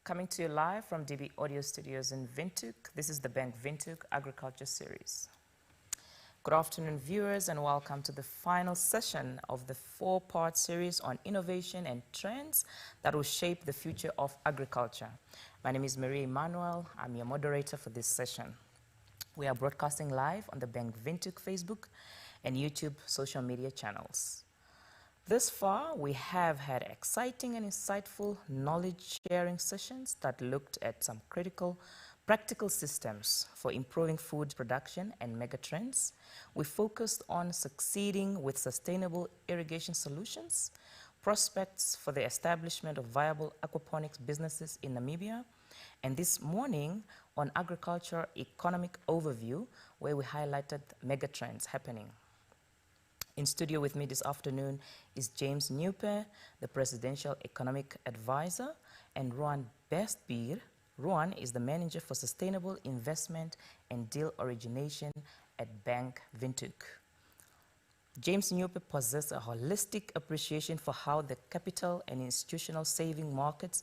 Coming to you live from DB Audio Studios in Windhoek. This is the 𝗣𝗿𝗃𝗃 Agriculture Series. Good afternoon, viewers, and welcome to the final session of the four-part series on innovation and trends that will shape the future of agriculture. My name is 𝗍𝗍𝗋𝗋. I'm your moderator for this session. We are broadcasting live on the 𝗣𝗿𝗃𝗃 Facebook and YouTube social media channels. Thus far, we have had exciting and insightful knowledge-sharing sessions that looked at some critical practical systems for improving food production and megatrends. We focused on succeeding with sustainable irrigation solutions, prospects for the establishment of viable aquaponics businesses in Namibia, and this morning on agriculture economic overview, where we highlighted megatrends happening. In studio with me this afternoon is James Mnyupe, the Presidential Economic Advisor, and Ruan Bestbier. Ruan is the Manager for Sustainable Investment and Deal Origination at Bank Windhoek. James Mnyupe possesses a holistic appreciation for how the capital and institutional saving markets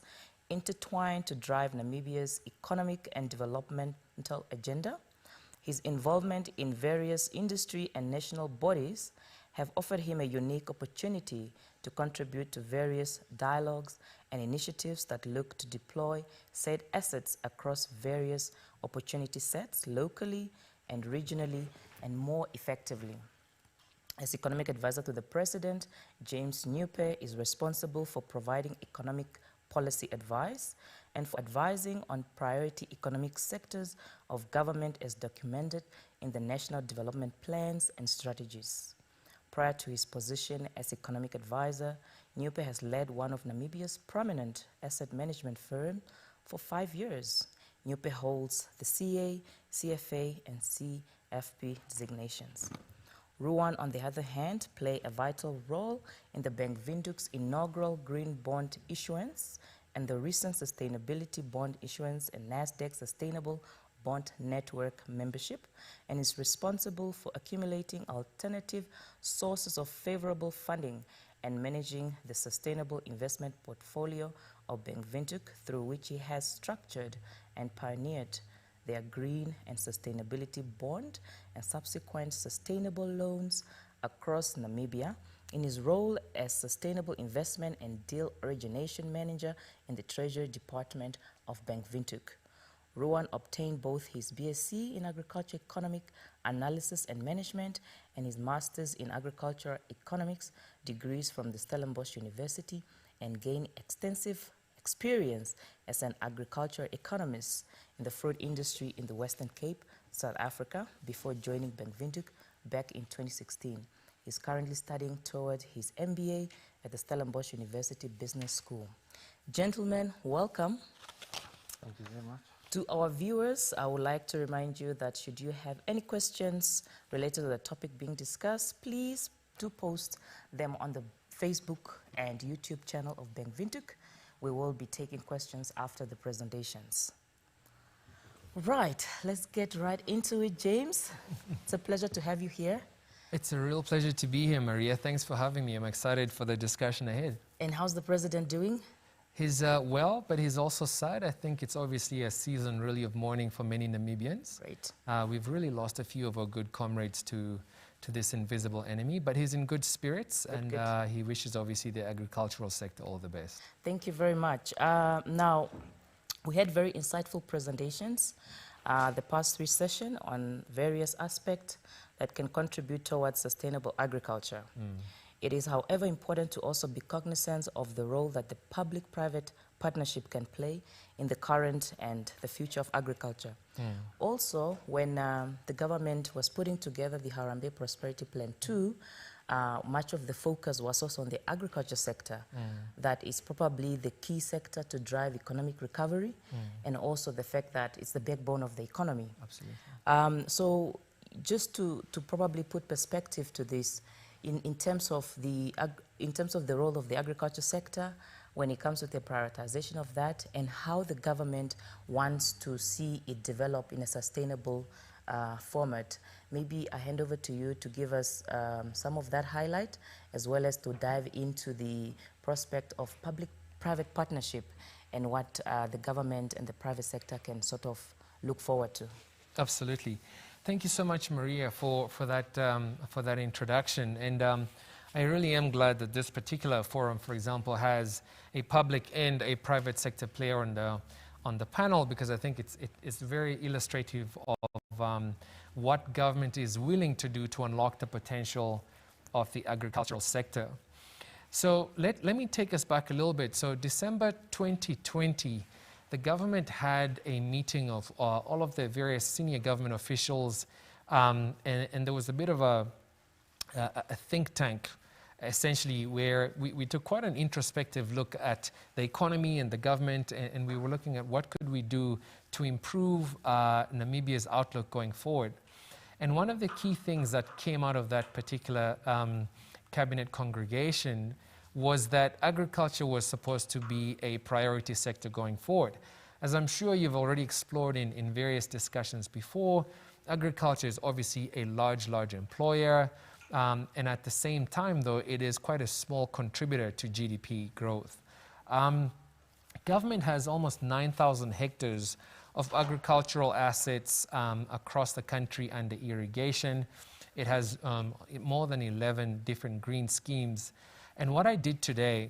intertwine to drive Namibia's economic and developmental agenda. His involvement in various industry and national bodies have offered him a unique opportunity to contribute to various dialogues and initiatives that look to deploy said assets across various opportunity sets locally and regionally and more effectively. As Economic Advisor to the President, James Mnyupe is responsible for providing economic policy advice and for advising on priority economic sectors of government as documented in the National Development Plans and Strategies. Prior to his position as Economic Advisor, Mnyupe has led one of Namibia's prominent asset management firms for 5 years. Mnyupe holds the CA, CFA, and CFP designations. Ruan, on the other hand, play a vital role in the Bank Windhoek's inaugural green bond issuance and the recent sustainability bond issuance and NASDAQ Sustainable Bond Network membership, and is responsible for accumulating alternative sources of favorable funding and managing the sustainable investment portfolio of Bank Windhoek, through which he has structured and pioneered their green and sustainability bond and subsequent sustainable loans across Namibia in his role as Sustainable Investment and Deal Origination Manager in the Treasury Department of Bank Windhoek. Ruan obtained both his BSc in Agriculture Economic Analysis and Management and his Master's in Agricultural Economics degrees from the Stellenbosch University and gained extensive experience as an agricultural economist in the fruit industry in the Western Cape, South Africa, before joining Bank Windhoek back in 2016. He's currently studying toward his MBA at the Stellenbosch University Business School. Gentlemen, welcome. Thank you very much. To our viewers, I would like to remind you that should you have any questions related to the topic being discussed, please do post them on the Facebook and YouTube channel of Bank Windhoek. We will be taking questions after the presentations. Right, let's get right into it, James. It's a pleasure to have you here. It's a real pleasure to be here, Maria. Thanks for having me. I'm excited for the discussion ahead. And how's the President doing? He's well, but he's also sad. I think it's obviously a season really of mourning for many Namibians. Great. We've really lost a few of our good comrades to this invisible enemy, but he's in good spirits, and he wishes obviously the agricultural sector all the best. Thank you very much. Now, we had very insightful presentations the past 3 sessions on various aspects that can contribute towards sustainable agriculture. It is, however, important to also be cognizant of the role that the public-private partnership can play in the current and the future of agriculture. Also, when the government was putting together the Harambee Prosperity Plan 2, much of the focus was also on the agriculture sector. That is probably the key sector to drive economic recovery, and also the fact that it's the backbone of the economy. Absolutely. So just to probably put perspective to this, in terms of the role of the agriculture sector when it comes to the prioritization of that and how the government wants to see it develop in a sustainable format. Maybe I hand over to you to give us some of that highlight, as well as to dive into the prospect of public-private partnership and what the government and the private sector can sort of look forward to. Absolutely. Thank you so much, Maria, for that introduction. And I really am glad that this particular forum, for example, has a public and a private sector player on the panel, because I think it's very illustrative of what government is willing to do to unlock the potential of the agricultural sector. So let me take us back a little bit. So December 2020, the government had a meeting of all of the various senior government officials, and there was a bit of a think tank, essentially, where we took quite an introspective look at the economy and the government, and we were looking at what could we do to improve Namibia's outlook going forward. And one of the key things that came out of that particular cabinet congregation was that agriculture was supposed to be a priority sector going forward. As I'm sure you've already explored in various discussions before, agriculture is obviously a large employer, and at the same time, though, it is quite a small contributor to GDP growth. Government has almost 9,000 hectares of agricultural assets across the country under irrigation. It has more than 11 different green schemes. And what I did today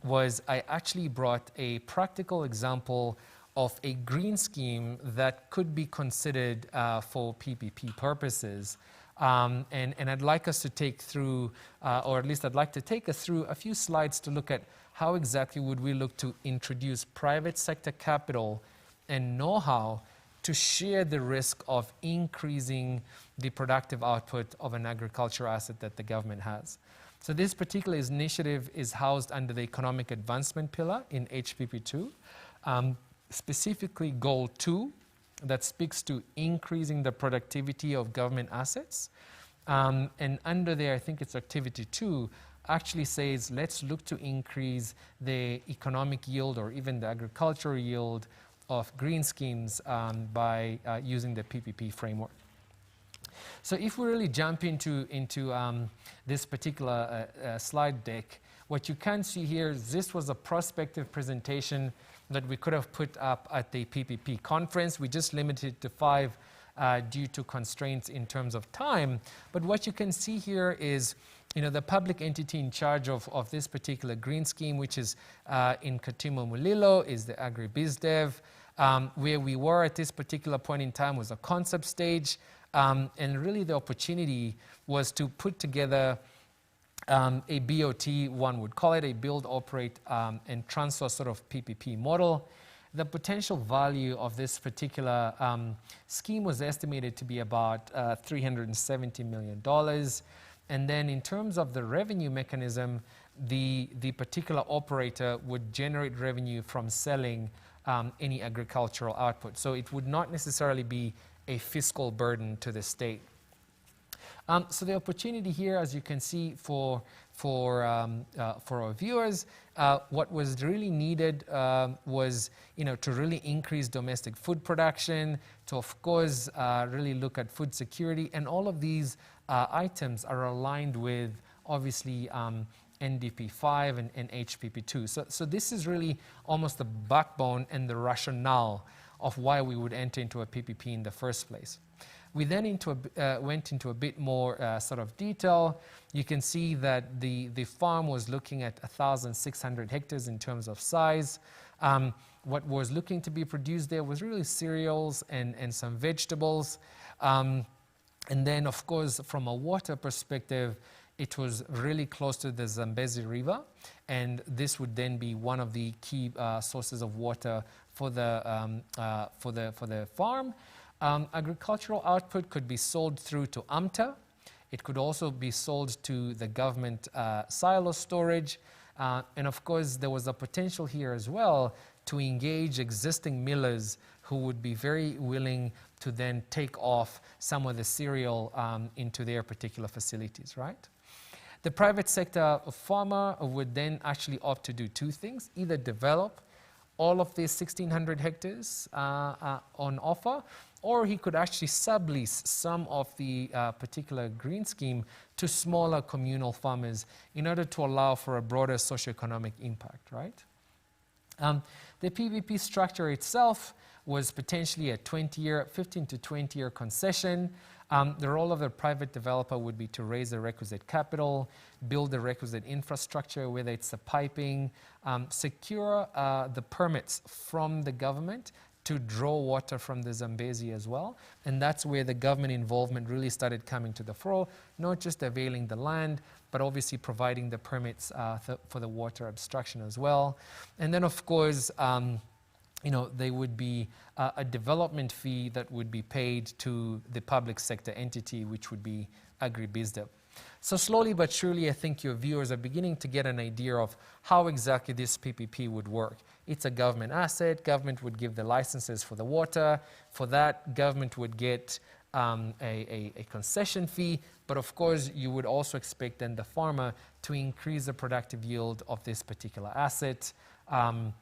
was I actually brought a practical example of a green scheme that could be considered for PPP purposes. And I'd like us to take through, or at least I'd like to take us through a few slides to look at how exactly would we look to introduce private sector capital and know-how to share the risk of increasing the productive output of an agricultural asset that the government has. So this particular initiative is housed under the economic advancement pillar in HPP2, specifically goal 2, that speaks to increasing the productivity of government assets. And under there, I think it's activity 2, actually says, let's look to increase the economic yield or even the agricultural yield of green schemes by using the PPP framework. So if we really jump into this particular slide deck, what you can see here is this was a prospective presentation that we could have put up at the PPP conference. We just limited it to 5 due to constraints in terms of time. But what you can see here is, the public entity in charge of this particular green scheme, which is in Katimo Mulilo, is the AgriBizDev. Where we were at this particular point in time was a concept stage. And really the opportunity was to put together a BOT, one would call it a build, operate, and transfer sort of PPP model. The potential value of this particular scheme was estimated to be about $370 million. And then in terms of the revenue mechanism, the particular operator would generate revenue from selling any agricultural output. So it would not necessarily be a fiscal burden to the state. So the opportunity here, as you can see, for our viewers, what was really needed was, to really increase domestic food production, to of course really look at food security, and all of these items are aligned with obviously NDP 5 and HPP 2. So this is really almost the backbone and the rationale of why we would enter into a PPP in the first place. We then went into a bit more sort of detail. You can see that the farm was looking at 1,600 hectares in terms of size. What was looking to be produced there was really cereals and some vegetables. And then, of course, from a water perspective, it was really close to the Zambezi River, and this would then be one of the key sources of water for the farm. Agricultural output could be sold through to AMTA. It could also be sold to the government silo storage. And of course, there was a potential here as well to engage existing millers who would be very willing to then take off some of the cereal into their particular facilities, right? The private sector farmer would then actually opt to do 2 things: either develop all of these 1,600 hectares on offer, or he could actually sublease some of the particular green scheme to smaller communal farmers in order to allow for a broader socioeconomic impact, right? The PPP structure itself was potentially a 15 to 20-year concession. The role of the private developer would be to raise the requisite capital, build the requisite infrastructure, whether it's the piping, secure the permits from the government to draw water from the Zambezi as well. And that's where the government involvement really started coming to the fore, not just availing the land, but obviously providing the permits for the water obstruction as well. And then, of course, there would be a development fee that would be paid to the public sector entity, which would be 𝗣𝗍𝗄𝗍. So slowly but surely, I think your viewers are beginning to get an idea of how exactly this PPP would work. It's a government asset. Government would give the licenses for the water. For that, government would get a concession fee. But of course, you would also expect then the farmer to increase the productive yield of this particular asset. And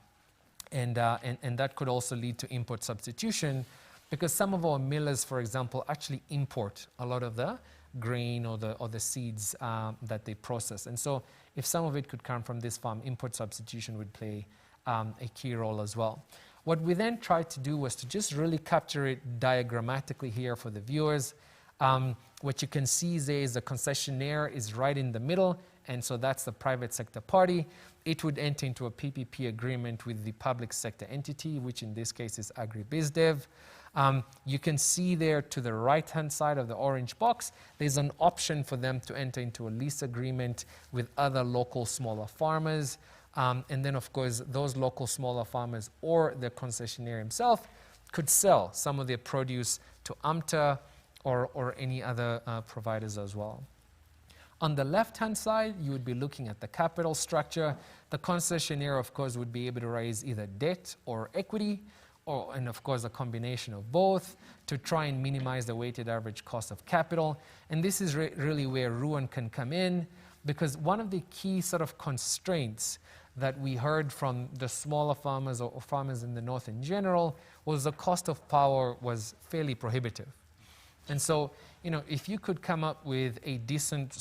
that could also lead to import substitution, because some of our millers, for example, actually import a lot of the grain or the seeds that they process. And so if some of it could come from this farm, import substitution would play a key role as well. What we then tried to do was to just really capture it diagrammatically here for the viewers. What you can see there is the concessionaire is right in the middle, and so that's the private sector party. It would enter into a PPP agreement with the public sector entity, which in this case is 𝗣𝗍𝗄𝗍. You can see there to the right-hand side of the orange box, there's an option for them to enter into a lease agreement with other local smaller farmers. And then, of course, those local smaller farmers or the concessionaire himself could sell some of their produce to AMTA or any other providers as well. On the left-hand side, you would be looking at the capital structure. The concessionaire, of course, would be able to raise either debt or equity, and of course a combination of both, to try and minimize the weighted average cost of capital. And this is really where Ruan can come in, because one of the key sort of constraints that we heard from the smaller farmers or farmers in the north in general was the cost of power was fairly prohibitive. And so, if you could come up with a decent,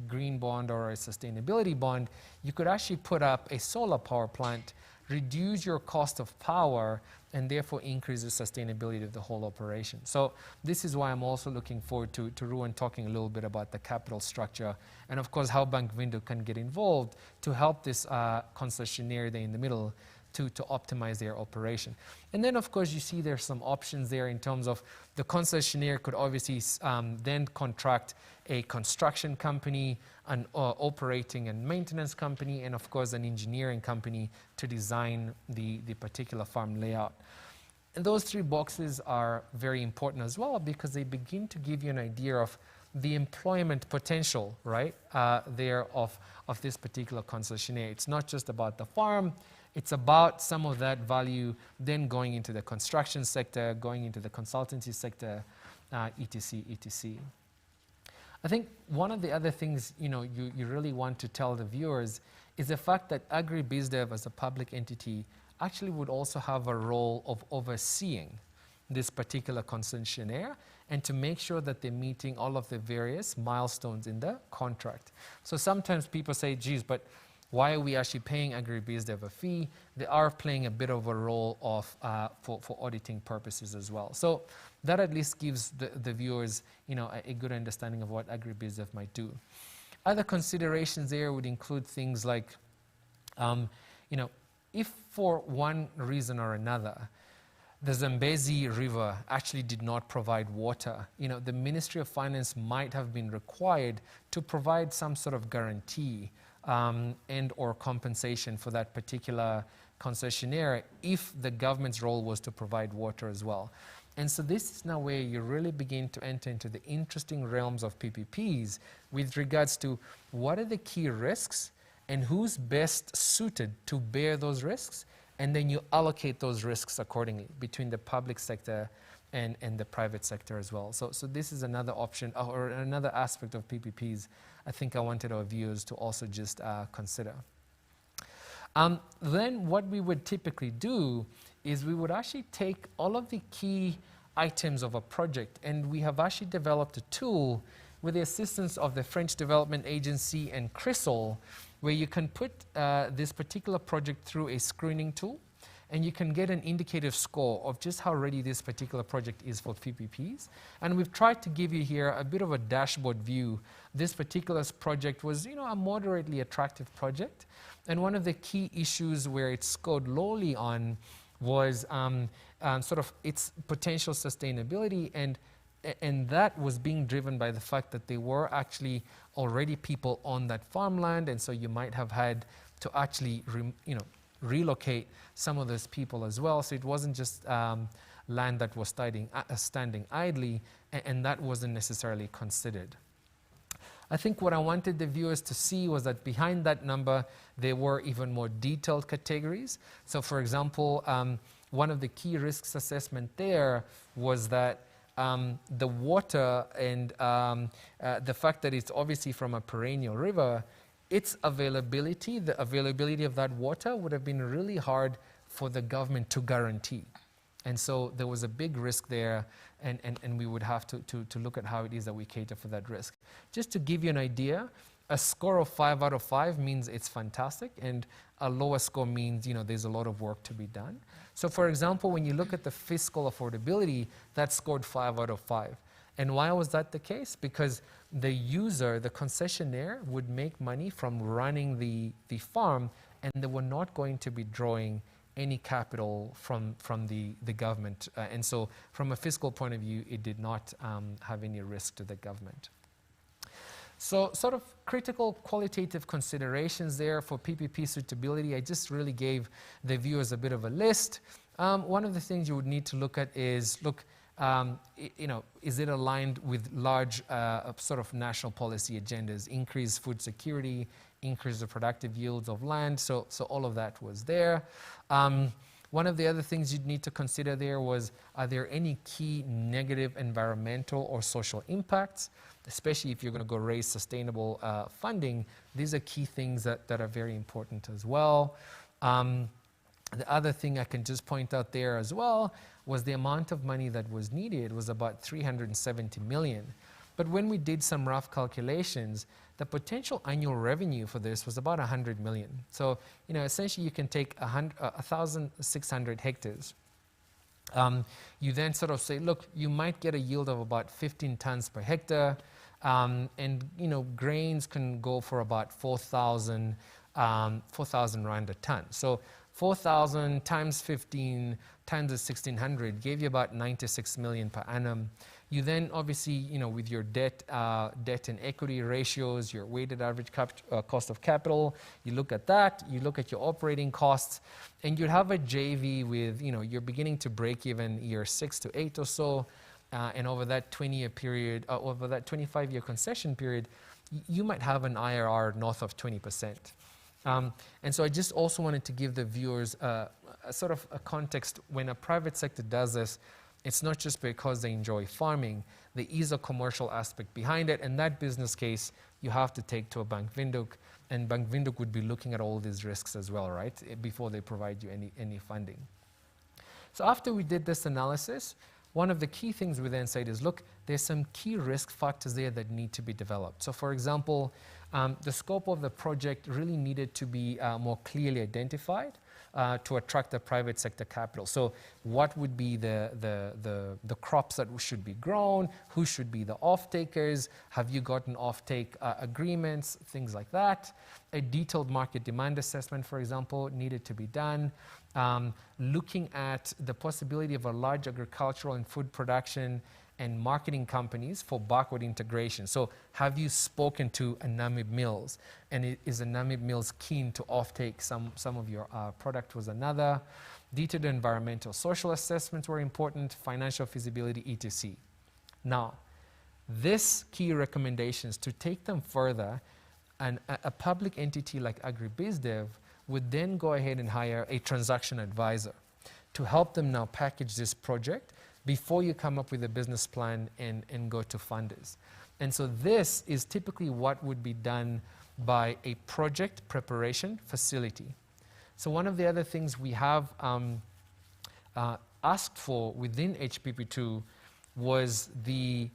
green bond or a sustainability bond, you could actually put up a solar power plant, reduce your cost of power, and therefore increase the sustainability of the whole operation. So this is why I'm also looking forward to Ruan talking a little bit about the capital structure, and of course how Bank Windhoek can get involved to help this concessionaire there in the middle to optimize their operation. And then, of course, you see there's some options there in terms of the concessionaire could obviously then contract a construction company, an operating and maintenance company, and of course an engineering company to design the particular farm layout. And those three boxes are very important as well, because they begin to give you an idea of the employment potential, right, there of this particular concessionaire. It's not just about the farm. It's about some of that value then going into the construction sector, going into the consultancy sector, etc., etc. I think one of the other things you really want to tell the viewers is the fact that 𝗣𝗍𝗄𝗍 as a public entity actually would also have a role of overseeing this particular concessionaire and to make sure that they're meeting all of the various milestones in the contract. So sometimes people say, geez, but why are we actually paying 𝗣𝗍𝗄𝗍 a fee? They are playing a bit of a role of for auditing purposes as well. So that at least gives the viewers a good understanding of what 𝗣𝗍𝗄𝗍 might do. Other considerations there would include things like, if for one reason or another the Zambezi River actually did not provide water, the Ministry of Finance might have been required to provide some sort of guarantee and or compensation for that particular concessionaire if the government's role was to provide water as well. And so this is now where you really begin to enter into the interesting realms of PPPs with regards to what are the key risks and who's best suited to bear those risks, and then you allocate those risks accordingly between the public sector and the private sector as well. So this is another option or another aspect of PPPs I think I wanted our viewers to also just consider. Then what we would typically do is we would actually take all of the key items of a project, and we have actually developed a tool with the assistance of the French Development Agency and CRISOL, where you can put this particular project through a screening tool. and you can get an indicative score of just how ready this particular project is for PPPs. And we've tried to give you here a bit of a dashboard view. This particular project was, a moderately attractive project. And one of the key issues where it scored lowly on was sort of its potential sustainability, and that was being driven by the fact that there were actually already people on that farmland, and so you might have had to actually relocate some of those people as well. So it wasn't just land that was standing idly, and that wasn't necessarily considered. I think what I wanted the viewers to see was that behind that number, there were even more detailed categories. So for example, one of the key risks assessment there was that the water and the fact that it's obviously from a perennial river, its availability, the availability of that water would have been really hard for the government to guarantee. And so there was a big risk there, and we would have to look at how it is that we cater for that risk. Just to give you an idea, a score of 5 out of 5 means it's fantastic, and a lower score means there's a lot of work to be done. So for example, when you look at the fiscal affordability, that scored 5 out of 5. And why was that the case? Because the user, the concessionaire, would make money from running the farm, and they were not going to be drawing any capital from the government. And so from a fiscal point of view, it did not have any risk to the government. So sort of critical qualitative considerations there for PPP suitability. I just really gave the viewers a bit of a list. One of the things you would need to look at is, is it aligned with large sort of national policy agendas, increase food security, increase the productive yields of land, so all of that was there. One of the other things you'd need to consider there was, are there any key negative environmental or social impacts? Especially if you're going to go raise sustainable funding, these are key things that are very important as well. The other thing I can just point out there as well was the amount of money that was needed was about 370 million. But when we did some rough calculations, the potential annual revenue for this was about 100 million. So, essentially you can take 1,600 hectares. You then sort of say, look, you might get a yield of about 15 tons per hectare, and grains can go for about 4,000 rand a ton. So 4,000 times 15 times the 1,600 gave you about 96 million per annum. You then obviously, with your debt and equity ratios, your weighted average cost of capital, you look at that, you look at your operating costs, and you'd have a JV with, you're beginning to break even year 6 to 8 or so, and over that 20-year period, over that 25-year concession period, you might have an IRR north of 20%. And so I just also wanted to give the viewers a sort of a context. When a private sector does this, it's not just because they enjoy farming. There is a commercial aspect behind it, and that business case you have to take to a Bank Windhoek, and Bank Windhoek would be looking at all these risks as well, right, before they provide you any funding. So after we did this analysis, one of the key things we then said is, look, there's some key risk factors there that need to be developed. So for example, the scope of the project really needed to be more clearly identified to attract the private sector capital. So what would be the crops that should be grown? Who should be the off-takers? Have you gotten off-take agreements? Things like that. A detailed market demand assessment, for example, needed to be done. Looking at the possibility of a large agricultural and food production and marketing companies for backward integration. So have you spoken to a Namib Mills? And is a Namib Mills keen to offtake some of your product was another. Detailed environmental social assessments were important, financial feasibility, etc. Now, this key recommendations, to take them further, a public entity like AgriBizDev would then go ahead and hire a transaction advisor to help them now package this project before you come up with a business plan and go to funders. And so this is typically what would be done by a project preparation facility. So one of the other things we have asked for within HPP2 was the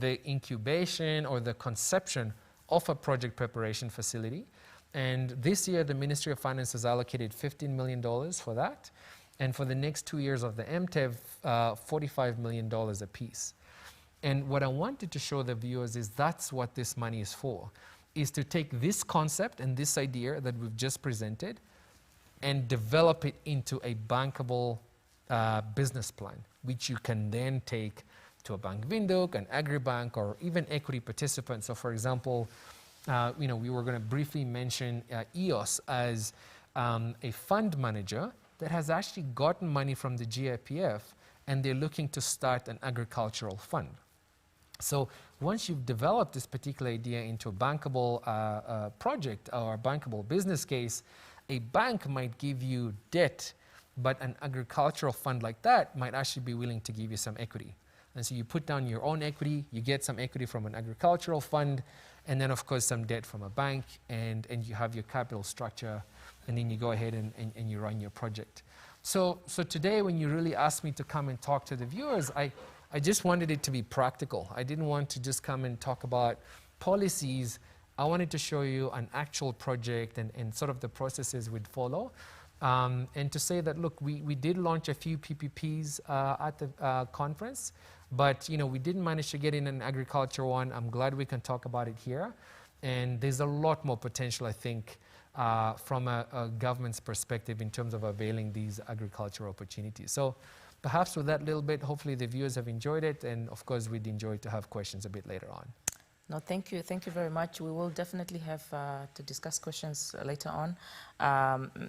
incubation or the conception of a project preparation facility. And this year, the Ministry of Finance has allocated $15 million for that. and for the next 2 years of the MTEV, $45 million apiece. And what I wanted to show the viewers is that's what this money is for, is to take this concept and this idea that we've just presented and develop it into a bankable business plan, which you can then take to a Bank Windhoek, an agribank, or even equity participants. So for example, we were going to briefly mention 𝗍𝗄𝗄 as a fund manager that has actually gotten money from the GIPF, and they're looking to start an agricultural fund. So once you've developed this particular idea into a bankable project or a bankable business case, a bank might give you debt, but an agricultural fund like that might actually be willing to give you some equity. And so you put down your own equity, you get some equity from an agricultural fund, and then of course some debt from a bank, and you have your capital structure, and then you go ahead and you run your project. So today when you really asked me to come and talk to the viewers, I just wanted it to be practical. I didn't want to just come and talk about policies. I wanted to show you an actual project and sort of the processes we'd follow. And to say that, look, we did launch a few PPPs at the conference, but we didn't manage to get in an agriculture one. I'm glad we can talk about it here. And there's a lot more potential, I think, from a government's perspective in terms of availing these agricultural opportunities. So perhaps with that little bit, hopefully the viewers have enjoyed it, and of course we'd enjoy to have questions a bit later on. No, thank you. Thank you very much. We will definitely have to discuss questions later on.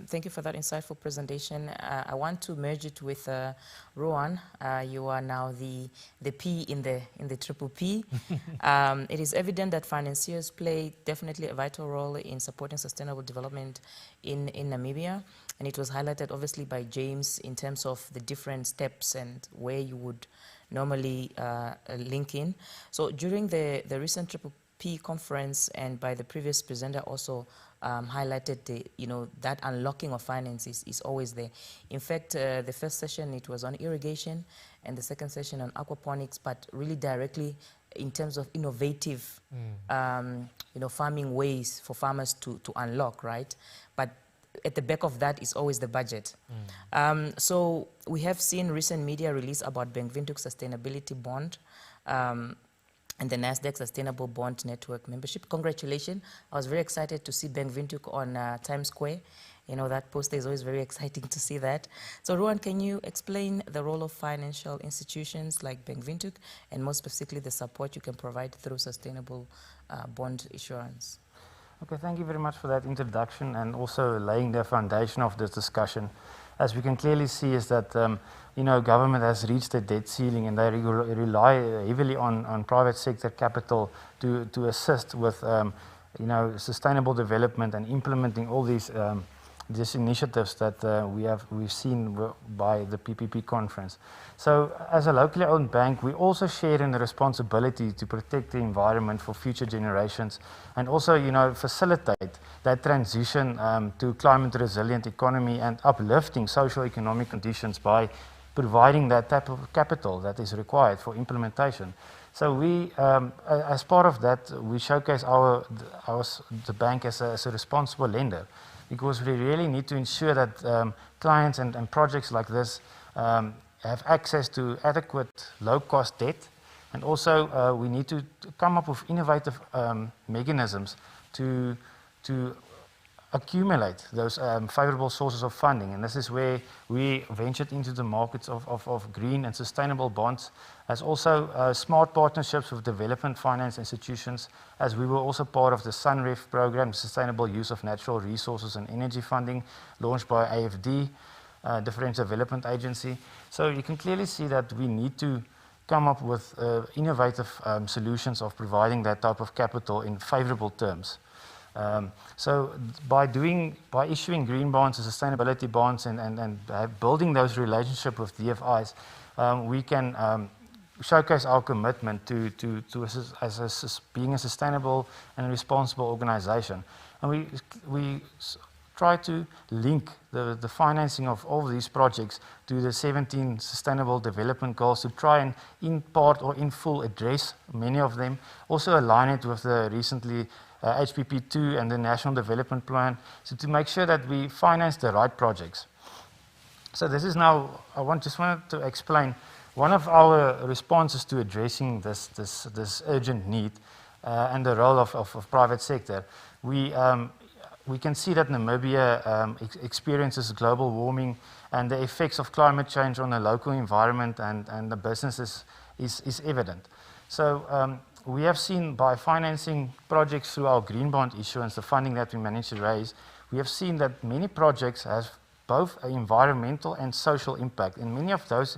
Thank you for that insightful presentation. I want to merge it with Ruan. You are now the P in the triple P. It is evident that financiers play definitely a vital role in supporting sustainable development in Namibia. And it was highlighted obviously by James in terms of the different steps and where you would normally link in. So during the recent Triple P conference, and by the previous presenter also highlighted that unlocking of finance is always there. In fact, the first session it was on irrigation, and the second session on aquaponics, but really directly in terms of innovative farming ways for farmers to unlock, right? But at the back of that is always the budget. So we have seen recent media release about Bank Windhoek Sustainability Bond and the NASDAQ Sustainable Bond Network membership. Congratulations. I was very excited to see Bank Windhoek on Times Square. That poster is always very exciting to see that. So Ruan, can you explain the role of financial institutions like Bank Windhoek, and more specifically the support you can provide through sustainable bond issuance? Okay, thank you very much for that introduction and also laying the foundation of this discussion. As we can clearly see is that government has reached the debt ceiling, and they rely heavily on private sector capital to assist with sustainable development and implementing all these initiatives that we've seen by the PPP conference. So as a locally owned bank, we also share in the responsibility to protect the environment for future generations, and also facilitate that transition to climate resilient economy and uplifting socio-economic conditions by providing that type of capital that is required for implementation. So we, as part of that, we showcase the bank as a responsible lender, because we really need to ensure that clients and projects like this have access to adequate low-cost debt, and also we need to come up with innovative mechanisms to accumulate those favorable sources of funding. And this is where we ventured into the markets of green and sustainable bonds, as also smart partnerships with development finance institutions, as we were also part of the SUNREF program, Sustainable Use of Natural Resources and Energy Funding, launched by AFD, Different Development Agency. So you can clearly see that we need to come up with innovative solutions of providing that type of capital in favorable terms. So by issuing green bonds and sustainability bonds and building those relationships with DFIs, we can showcase our commitment to being a sustainable and responsible organization. And we try to link the financing of all of these projects to the 17 Sustainable Development Goals, to try and in part or in full address many of them. Also align it with the recently HPP2 and the National Development Plan, so to make sure that we finance the right projects. So this is now, just wanted to explain one of our responses to addressing this urgent need and the role of private sector. We can see that Namibia experiences global warming and the effects of climate change on the local environment and the businesses is evident. So we have seen by financing projects through our green bond issuance, the funding that we managed to raise, we have seen that many projects have both an environmental and social impact, and many of those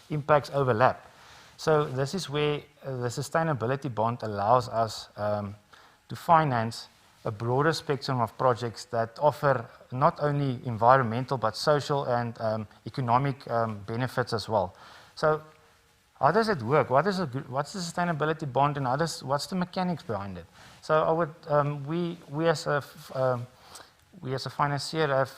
impacts overlap. So this is where the sustainability bond allows us to finance a broader spectrum of projects that offer not only environmental but social and economic benefits as well. So how does it work? What's the sustainability bond, and what's the mechanics behind it? So I would, we as a financier have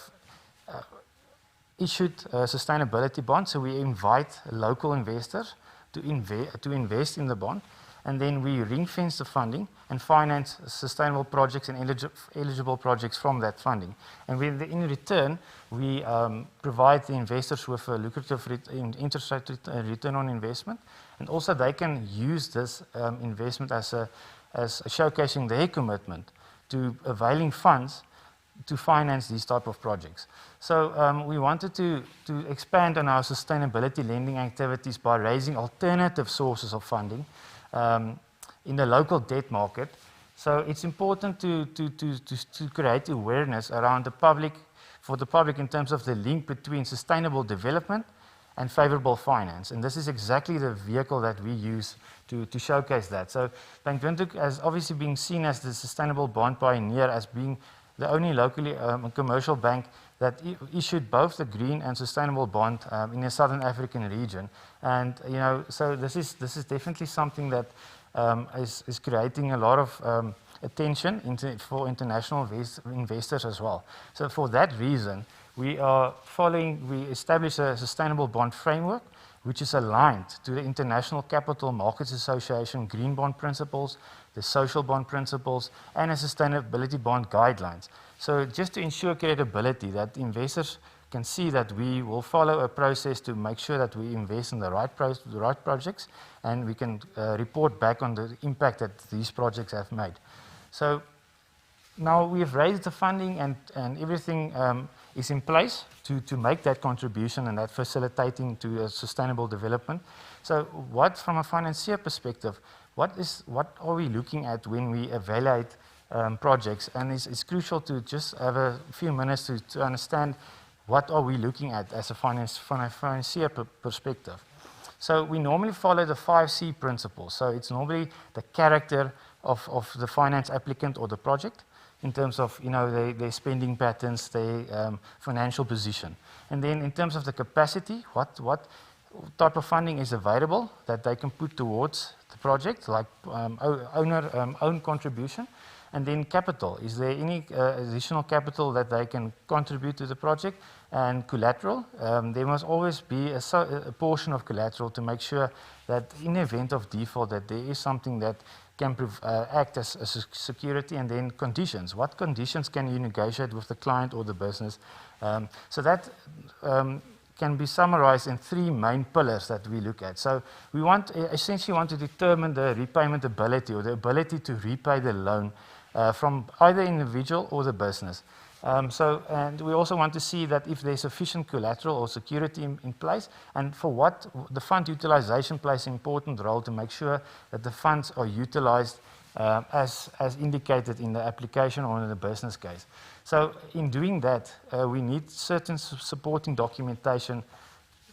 issued a sustainability bond, so we invite local investors to invest in the bond, and then we ring-fence the funding and finance sustainable projects and eligible projects from that funding. And in return, we provide the investors with a lucrative interest rate return on investment, and also they can use this investment as showcasing their commitment to availing funds to finance these type of projects. So we wanted to expand on our sustainability lending activities by raising alternative sources of funding in the local debt market. So it's important to create awareness around for the public in terms of the link between sustainable development and favorable finance. And this is exactly the vehicle that we use to showcase that. So Bank Windhoek has obviously been seen as the sustainable bond pioneer, as being the only locally commercial bank that issued both the green and sustainable bond in the Southern African region. And so this is definitely something that is creating a lot of attention for international investors as well. So for that reason, we established a sustainable bond framework which is aligned to the International Capital Markets Association Green Bond Principles, the Social Bond Principles, and the Sustainability Bond Guidelines. So just to ensure credibility, that investors can see that we will follow a process to make sure that we invest in the right projects, and we can report back on the impact that these projects have made. So now we've raised the funding and everything is in place to make that contribution and that facilitating to a sustainable development. So from a financier perspective, what are we looking at when we evaluate projects? And it's crucial to just have a few minutes to understand what are we looking at as from a financier perspective. So we normally follow the 5C principles. So it's normally the character of the finance applicant or the project, in terms of their spending patterns, their financial position. And then in terms of the capacity, what type of funding is available that they can put towards the project, like own contribution. And then capital, is there any additional capital that they can contribute to the project? And collateral, there must always be a portion of collateral to make sure that in the event of default that there is something that can act as a security. And then conditions. What conditions can you negotiate with the client or the business? So that can be summarized in 3 main pillars that we look at. So we essentially want to determine the repayment ability, or the ability to repay the loan from either individual or the business. And we also want to see that if there's sufficient collateral or security in place, and for what the fund utilization plays an important role to make sure that the funds are utilized as indicated in the application or in the business case. So in doing that, we need certain supporting documentation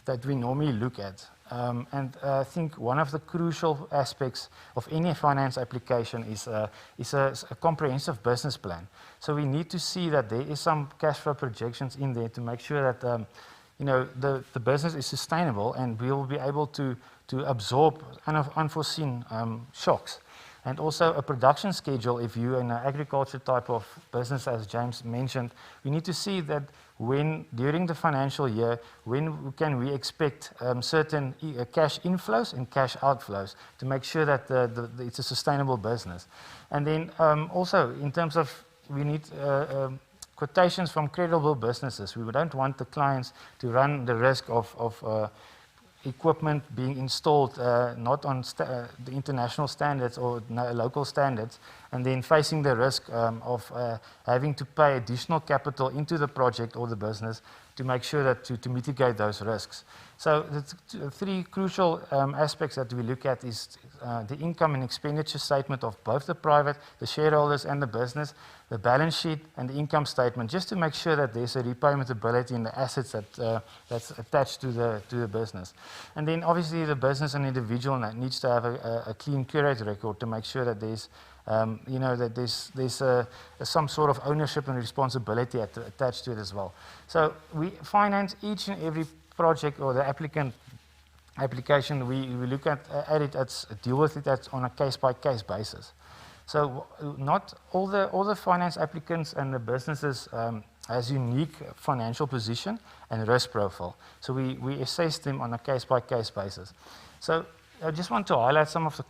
that we normally look at. And I think one of the crucial aspects of any finance application is a comprehensive business plan. So we need to see that there is some cash flow projections in there to make sure that the business is sustainable and we will be able to absorb unforeseen shocks. And also a production schedule. If you're in an agriculture type of business, as James mentioned, we need to see that during the financial year, when can we expect certain cash inflows and cash outflows to make sure that it's a sustainable business. And then also in terms of we need quotations from credible businesses. We don't want the clients to run the risk of equipment being installed not on the international standards or local standards, and then facing the risk of having to pay additional capital into the project or the business to make sure that to mitigate those risks. So the three crucial aspects that we look at is the income and expenditure statement of both the private, the shareholders and the business, the balance sheet and the income statement, just to make sure that there's a repayment ability in the assets that's attached to the business. And then obviously the business and individual needs to have a clean curated record to make sure that there's that there's some sort of ownership and responsibility attached to it as well. So we finance each and every project or the application. We look at it, deal with it on a case-by-case basis. So not all the finance applicants and the businesses has unique financial position and risk profile. So we assess them on a case-by-case basis. So I just want to highlight some of the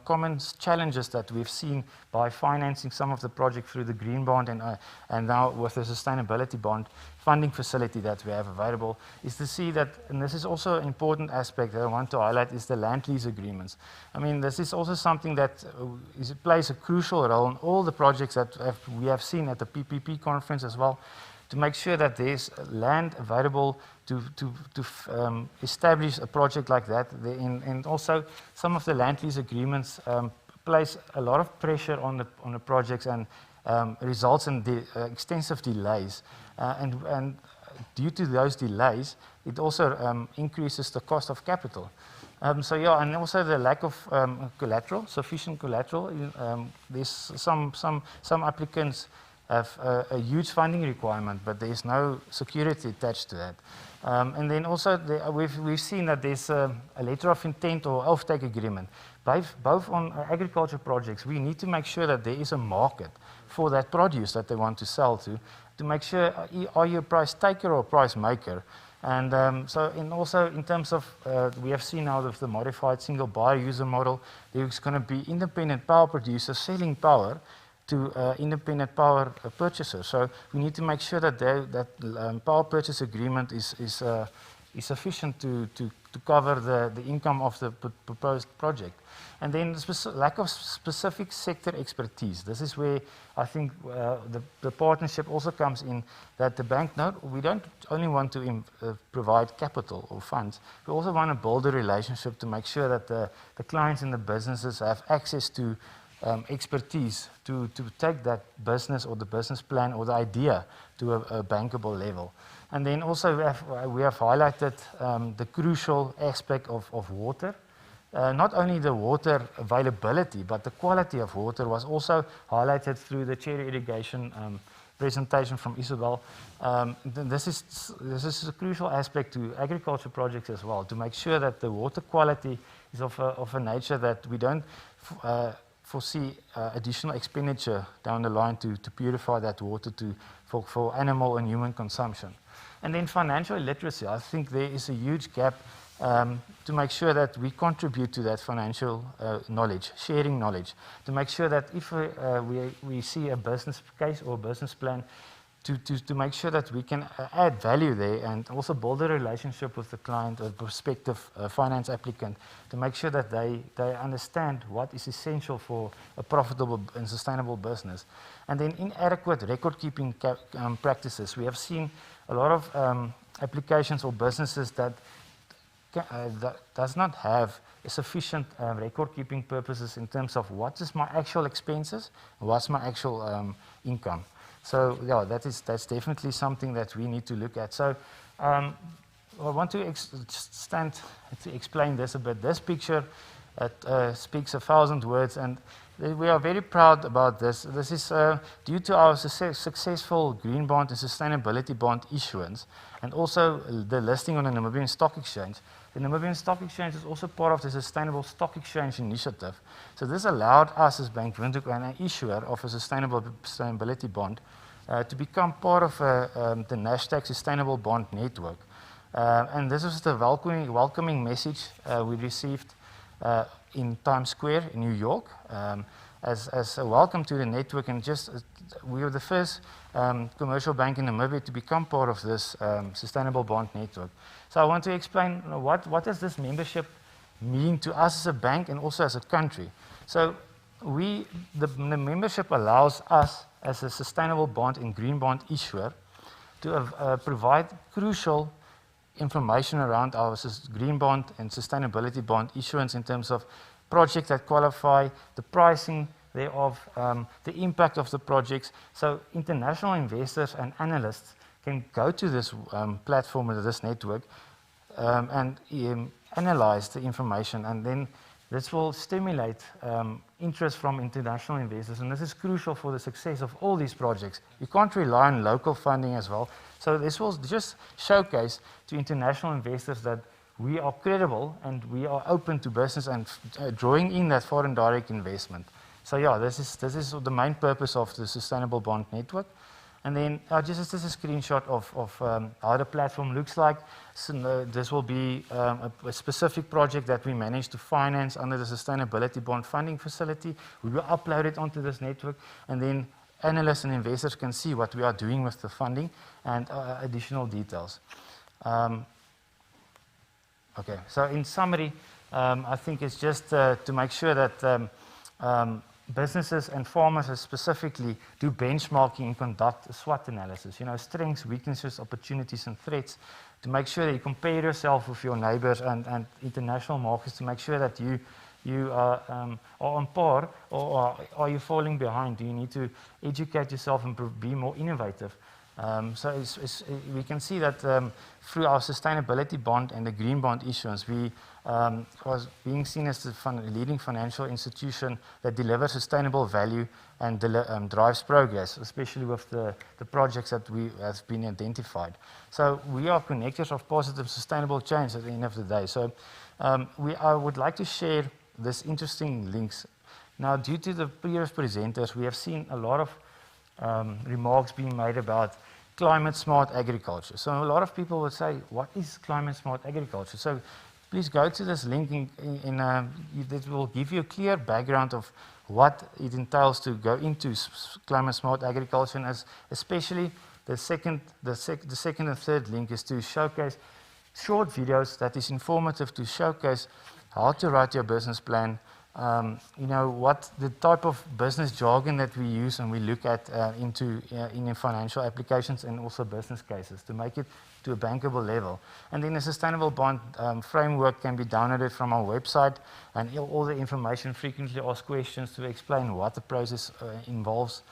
common challenges that we've seen by financing some of the project through the green bond and now with the sustainability bond funding facility that we have available, is to see that, and this is also an important aspect that I want to highlight, is the land lease agreements. I mean, this is also something that plays a crucial role in all the projects that we have seen at the PPP conference as well, to make sure that there's land available to establish a project like that. And also some of the land lease agreements place a lot of pressure on the projects and results in extensive delays. And due to those delays, it also increases the cost of capital. So yeah, and also the lack of collateral, sufficient collateral. There's some applicants have a huge funding requirement, but there is no security attached to that. And then also we've seen that there's a letter of intent or offtake agreement. Both on agriculture projects, we need to make sure that there is a market for that produce that they want to sell to make sure, are you a price taker or a price maker? And also in terms of, we have seen out of the modified single buyer user model, there's going to be independent power producers selling power to independent power purchasers. So we need to make sure that that power purchase agreement is sufficient to cover the income of the proposed project. And then lack of specific sector expertise. This is where I think the partnership also comes in, that the bank, we don't only want to provide capital or funds, we also want to build a relationship to make sure that the clients and the businesses have access to expertise to take that business or the business plan or the idea to a bankable level. And then also we have highlighted the crucial aspect of water. Not only the water availability, but the quality of water was also highlighted through the cherry irrigation presentation from Isabel. This is a crucial aspect to agriculture projects as well, to make sure that the water quality is of a nature that we don't foresee additional expenditure down the line to purify that water for animal and human consumption. And then financial literacy. I think there is a huge gap to make sure that we contribute to that financial knowledge, sharing knowledge, to make sure that if we see a business case or a business plan, to make sure that we can add value there and also build a relationship with the client or prospective finance applicant to make sure that they understand what is essential for a profitable and sustainable business. And then inadequate record-keeping practices. We have seen a lot of applications or businesses that does not have sufficient record-keeping purposes in terms of what is my actual expenses and what's my actual income. So yeah, that's definitely something that we need to look at. So I want to explain this a bit. This picture speaks 1,000 words, and we are very proud about this. This is due to our successful green bond and sustainability bond issuance, and also the listing on the Namibian Stock Exchange. The Namibian Stock Exchange is also part of the Sustainable Stock Exchange initiative. So this allowed us as Bank Windhoek and an issuer of a sustainability bond to become part of the Nasdaq Sustainable Bond Network. And this was the welcoming message we received in Times Square in New York as a welcome to the network, and we were the first commercial bank in Namibia to become part of this sustainable bond network. So I want to explain what does this membership mean to us as a bank and also as a country. So the membership allows us as a sustainable bond and green bond issuer to provide crucial information around our green bond and sustainability bond issuance in terms of projects that qualify, the pricing thereof, the impact of the projects. So international investors and analysts can go to this platform or this network and analyze the information, and then this will stimulate interest from international investors, and this is crucial for the success of all these projects. You can't rely on local funding as well. So this will just showcase to international investors that we are credible and we are open to business and drawing in that foreign direct investment. So yeah, this is the main purpose of the Sustainable Bond Network. And then just as a screenshot of how the platform looks like. So, this will be a specific project that we managed to finance under the Sustainability Bond Funding Facility. We will upload it onto this network, and then analysts and investors can see what we are doing with the funding and additional details. Okay, so in summary, I think it's just to make sure that businesses and farmers specifically do benchmarking and conduct a SWOT analysis, strengths, weaknesses, opportunities and threats, to make sure that you compare yourself with your neighbors and international markets to make sure that you are on par, or are you falling behind? Do you need to educate yourself and be more innovative? So we can see that through our sustainability bond and the green bond issuance, we was being seen as the leading financial institution that delivers sustainable value and drives progress, especially with the projects that have been identified. So we are connectors of positive sustainable change at the end of the day. So I would like to share this interesting links. Now, due to the previous presenters, we have seen a lot of remarks being made about climate smart agriculture. So a lot of people would say, what is climate smart agriculture? So please go to this link that will give you a clear background of what it entails to go into climate smart agriculture, and especially the second and third link is to showcase short videos that is informative to showcase how to write your business plan, what the type of business jargon that we use and we look at in financial applications and also business cases to make it to a bankable level. And then the sustainable bond framework can be downloaded from our website, and all the information, frequently asked questions to explain what the process involves.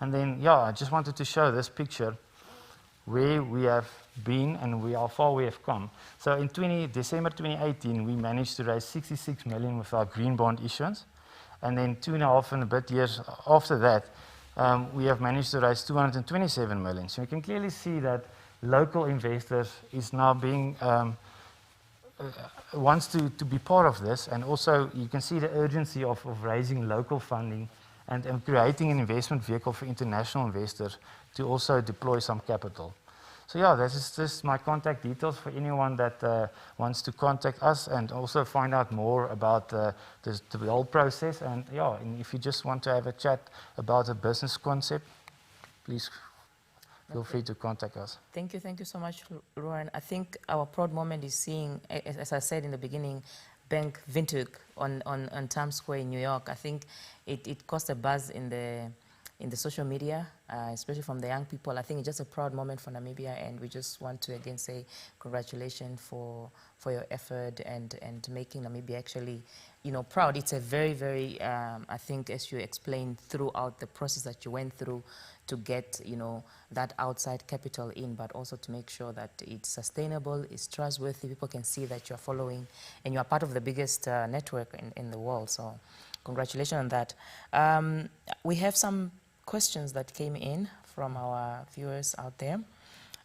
And then, I just wanted to show this picture where we have been and how far we have come. So in December 2018, we managed to raise 66 million with our green bond issuance. And then 2.5 and a bit years after that, we have managed to raise 227 million. So you can clearly see that local investors is now being, wants to be part of this. And also you can see the urgency of raising local funding and creating an investment vehicle for international investors to also deploy some capital. So this is my contact details for anyone that wants to contact us and also find out more about the whole process. And and if you just want to have a chat about a business concept, please feel free to contact us. Thank you so much, Ruan. I think our proud moment is seeing, as I said in the beginning, Bank Windhoek on Times Square in New York. I think it caused a buzz in the social media, especially from the young people. I think it's just a proud moment for Namibia, and we just want to again say congratulations for your effort and making Namibia actually, proud. It's a very, very, I think, as you explained throughout the process that you went through to get, that outside capital in, but also to make sure that it's sustainable, it's trustworthy, people can see that you're following, and you're part of the biggest network in the world. So congratulations on that. We have some questions that came in from our viewers out there.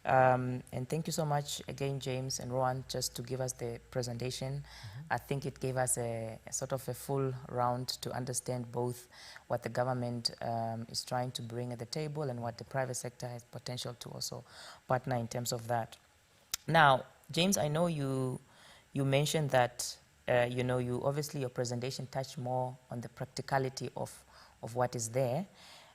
And thank you so much again, James and Ruan, just to give us the presentation. I think it gave us a sort of a full round to understand both what the government is trying to bring at the table and what the private sector has potential to also partner in terms of that. Now, James, I know you mentioned that you obviously your presentation touched more on the practicality of what is there,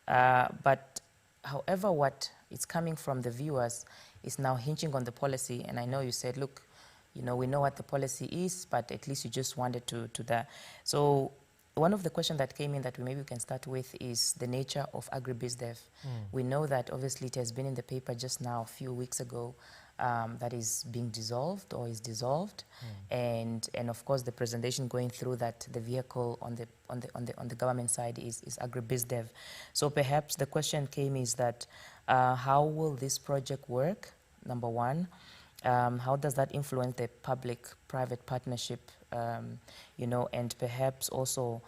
but however, what is coming from the viewers is now hinging on the policy. And I know you said, look, you know, we know what the policy is, but at least you just wanted to that. So one of the questions that came in that maybe we can start with is the nature of agribusiness. We know that obviously it has been in the paper just now a few weeks ago that is being dissolved or is dissolved, and of course the presentation going through that the vehicle on the government side is agribusiness. So perhaps the question came is that how will this project work? Number one, how does that influence the public-private partnership? You know, and perhaps also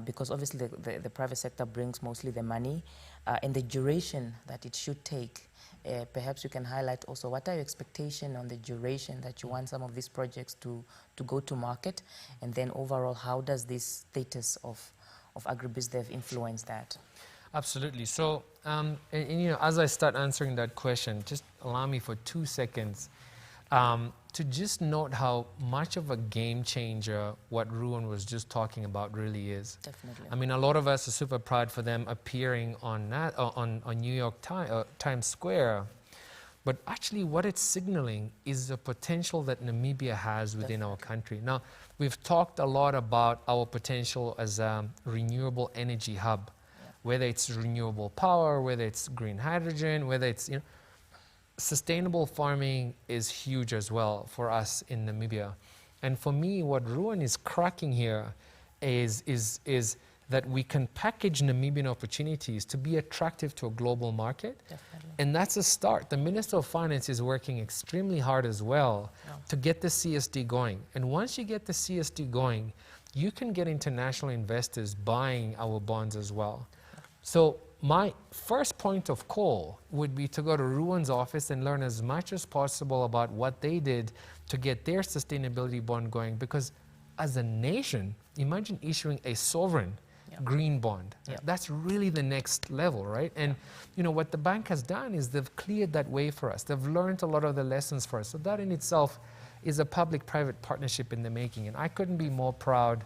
because obviously the private sector brings mostly the money, and the duration that it should take. Perhaps you can highlight also what are your expectations on the duration that you want some of these projects to go to market, and then overall how does this status of agribusiness influence that? Absolutely. So, and you know, as I start answering that question, just allow me for 2 seconds to just note how much of a game changer what Ruan was just talking about really is. Definitely. I mean, a lot of us are super proud for them appearing on New York Times Square, but actually what it's signaling is the potential that Namibia has within our country. Now, we've talked a lot about our potential as a renewable energy hub, whether it's renewable power, whether it's green hydrogen, whether it's, you know, sustainable farming is huge as well for us in Namibia. And for me, what Ruan is cracking here is that we can package Namibian opportunities to be attractive to a global market. Definitely. And that's a start. The Minister of Finance is working extremely hard as well to get the CSD going. And once you get the CSD going, you can get international investors buying our bonds as well. So my first point of call would be to go to Ruan's office and learn as much as possible about what they did to get their sustainability bond going, because as a nation, imagine issuing a sovereign green bond. That's really the next level, right? And you know what the bank has done is they've cleared that way for us. They've learned a lot of the lessons for us. So that in itself is a public-private partnership in the making. And I couldn't be more proud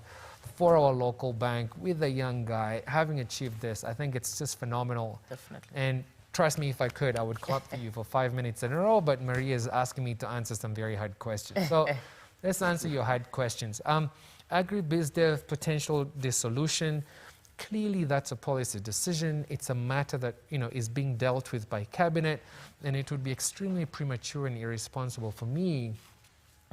for our local bank with a young guy having achieved this. I think it's just phenomenal. Definitely. And trust me, if I could, I would clap to you for 5 minutes in a row, but Maria is asking me to answer some very hard questions. So let's answer your hard questions. Agribusiness potential dissolution, clearly that's a policy decision. It's a matter that, you know, is being dealt with by cabinet, and it would be extremely premature and irresponsible for me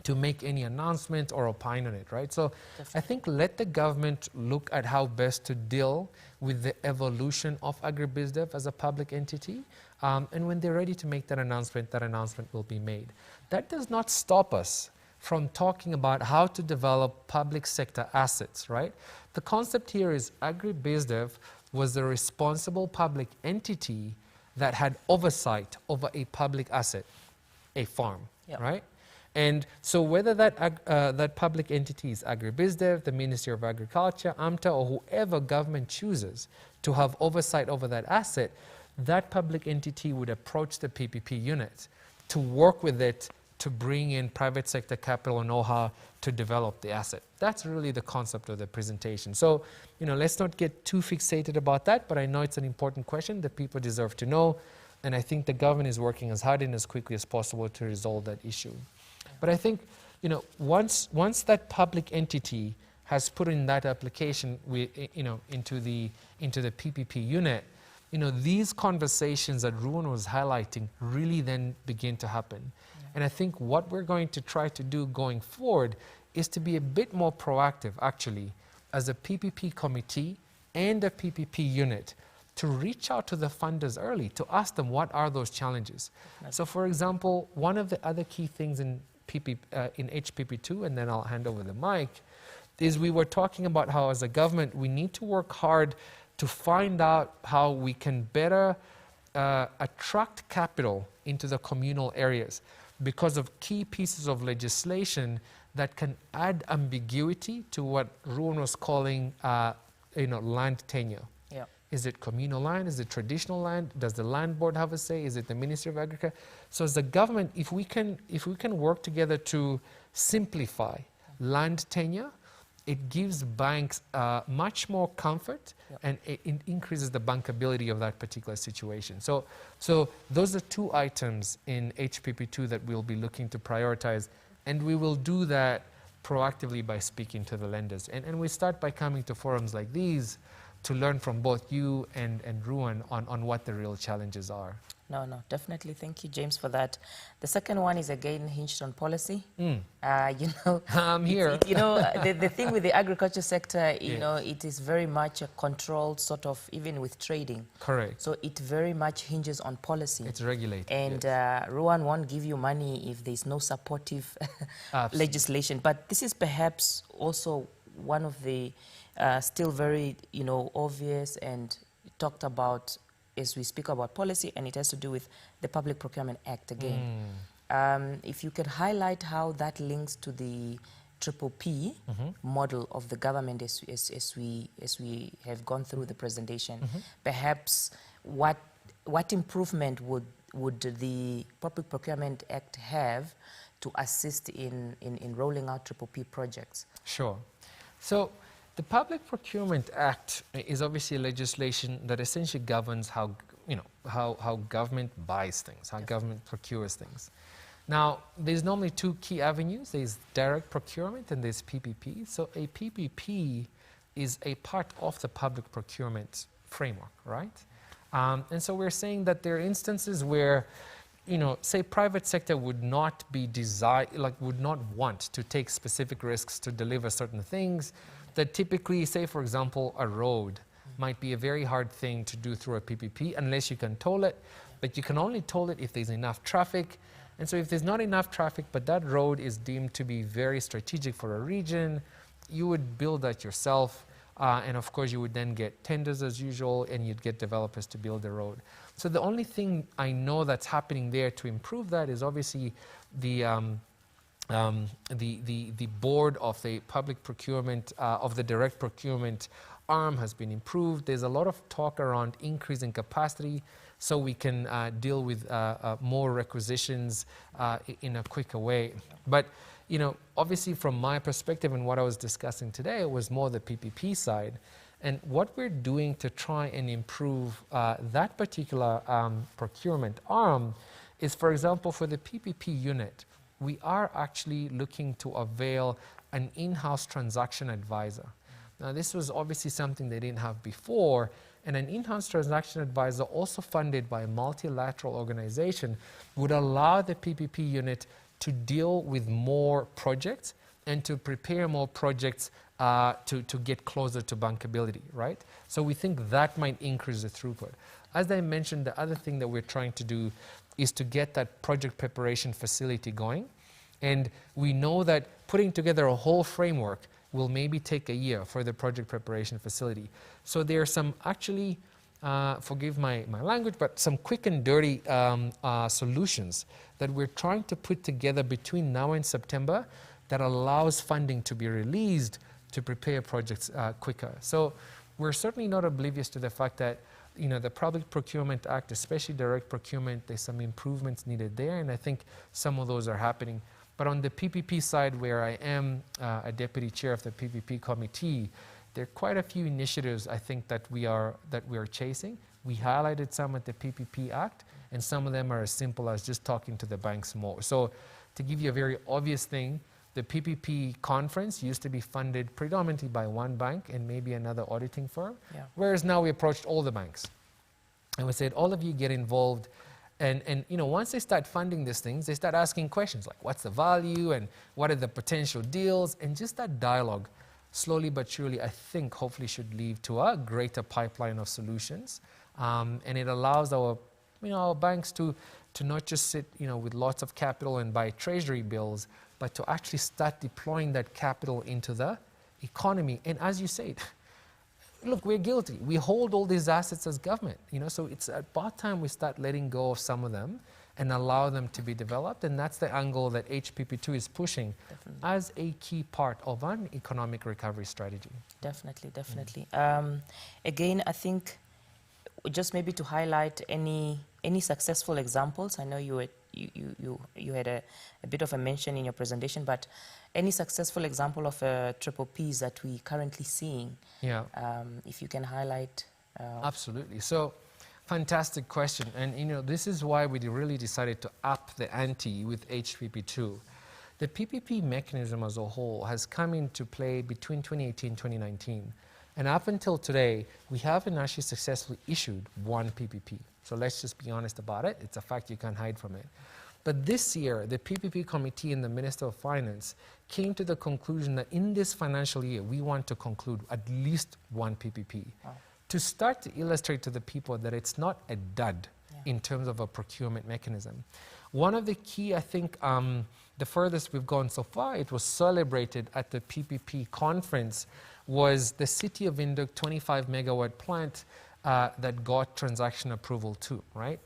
to make any announcement or opine on it, right? So I think let the government look at how best to deal with the evolution of agribusiness as a public entity. And when they're ready to make that announcement will be made. That does not stop us from talking about how to develop public sector assets, right? The concept here is agribusiness was a responsible public entity that had oversight over a public asset, a farm, right? And so whether that public entity is agribusiness, the Ministry of Agriculture, AMTA, or whoever government chooses to have oversight over that asset, that public entity would approach the PPP unit to work with it to bring in private sector capital and know-how to develop the asset. That's really the concept of the presentation. So, you know, let's not get too fixated about that, but I know it's an important question that people deserve to know, and I think the government is working as hard and as quickly as possible to resolve that issue. But I think, you know, once that public entity has put in that application, you know, into the PPP unit, you know, these conversations that Ruan was highlighting really then begin to happen. And I think what we're going to try to do going forward is to be a bit more proactive, actually, as a PPP committee and a PPP unit, to reach out to the funders early, to ask them what are those challenges. So, for example, one of the other key things in HPP2, and then I'll hand over the mic, is we were talking about how as a government we need to work hard to find out how we can better attract capital into the communal areas because of key pieces of legislation that can add ambiguity to what Ruan was calling you know, land tenure. Is it communal land? Is it traditional land? Does the land board have a say? Is it the Ministry of Agriculture? So as the government, if we can work together to simplify land tenure, it gives banks much more comfort, and it increases the bankability of that particular situation. So those are two items in HPP2 that we'll be looking to prioritize, and we will do that proactively by speaking to the lenders. And we start by coming to forums like these to learn from both you and Ruan on what the real challenges are. No, definitely. Thank you, James, for that. The second one is again hinged on policy. I'm here. The thing with the agriculture sector, you know, it is very much a controlled sort of, even with trading. Correct. So it very much hinges on policy. It's regulated. And Ruan won't give you money if there's no supportive legislation. But this is perhaps also one of the still very, obvious and talked about as we speak about policy, and it has to do with the Public Procurement Act again. If you could highlight how that links to the 𝗪𝗶 model of the government as we have gone through the presentation, perhaps what improvement would the Public Procurement Act have to assist in rolling out 𝗪𝗶 projects? Sure. So the Public Procurement Act is obviously a legislation that essentially governs how government buys things, how government procures things. Now, there's normally two key avenues. There's direct procurement and there's PPP. So a PPP is a part of the public procurement framework, right? And so we're saying that there are instances where, say private sector would not would not want to take specific risks to deliver certain things that typically, say for example, a road might be a very hard thing to do through a PPP unless you can toll it, but you can only toll it if there's enough traffic. And so if there's not enough traffic, but that road is deemed to be very strategic for a region, you would build that yourself. And of course, you would then get tenders as usual, and you'd get developers to build the road. So the only thing I know that's happening there to improve that is obviously the board of the public procurement, of the direct procurement arm has been improved. There's a lot of talk around increasing capacity so we can deal with more requisitions in a quicker way. But obviously from my perspective and what I was discussing today, it was more the PPP side. And what we're doing to try and improve that particular procurement arm is, for example, for the PPP unit, we are actually looking to avail an in-house transaction advisor. Now, this was obviously something they didn't have before, and an in-house transaction advisor, also funded by a multilateral organization, would allow the PPP unit to deal with more projects and to prepare more projects to get closer to bankability, right? So we think that might increase the throughput. As I mentioned, the other thing that we're trying to do is to get that project preparation facility going. And we know that putting together a whole framework will maybe take a year for the project preparation facility. So there are some actually, forgive my language, but some quick and dirty solutions that we're trying to put together between now and September that allows funding to be released to prepare projects quicker. So we're certainly not oblivious to the fact that the Public Procurement Act, especially direct procurement, there's some improvements needed there, and I think some of those are happening. But on the PPP side, where I am a deputy chair of the PPP committee, there are quite a few initiatives I think that we are chasing. We highlighted some at the PPP Act, and some of them are as simple as just talking to the banks more. So to give you a very obvious thing, the PPP conference used to be funded predominantly by one bank and maybe another auditing firm, whereas now we approached all the banks. And we said, all of you get involved. And once they start funding these things, they start asking questions like, what's the value and what are the potential deals? And just that dialogue, slowly but surely, I think hopefully should lead to a greater pipeline of solutions. And it allows our banks to not just sit with lots of capital and buy treasury bills, but to actually start deploying that capital into the economy. And as you said, look, we're guilty. We hold all these assets as government, so it's about time we start letting go of some of them and allow them to be developed. And that's the angle that HPP2 is pushing as a key part of an economic recovery strategy. Definitely. Again, I think just maybe to highlight any successful examples. I know you had a bit of a mention in your presentation, but any successful example of 𝗪𝗶𝗃s that we currently seeing? Yeah. If you can highlight. Absolutely. So, fantastic question. And you know, this is why we really decided to up the ante with HPP2. The PPP mechanism as a whole has come into play between 2018 and 2019. And up until today, we haven't actually successfully issued one PPP. So let's just be honest about it. It's a fact, you can't hide from it. But this year, the PPP committee and the Minister of Finance came to the conclusion that in this financial year, we want to conclude at least one PPP. Wow. To start to illustrate to the people that it's not a dud in terms of a procurement mechanism. One of the key, I think, the furthest we've gone so far, it was celebrated at the PPP conference, was the City of Windhoek 25 megawatt plant that got transaction approval too, right?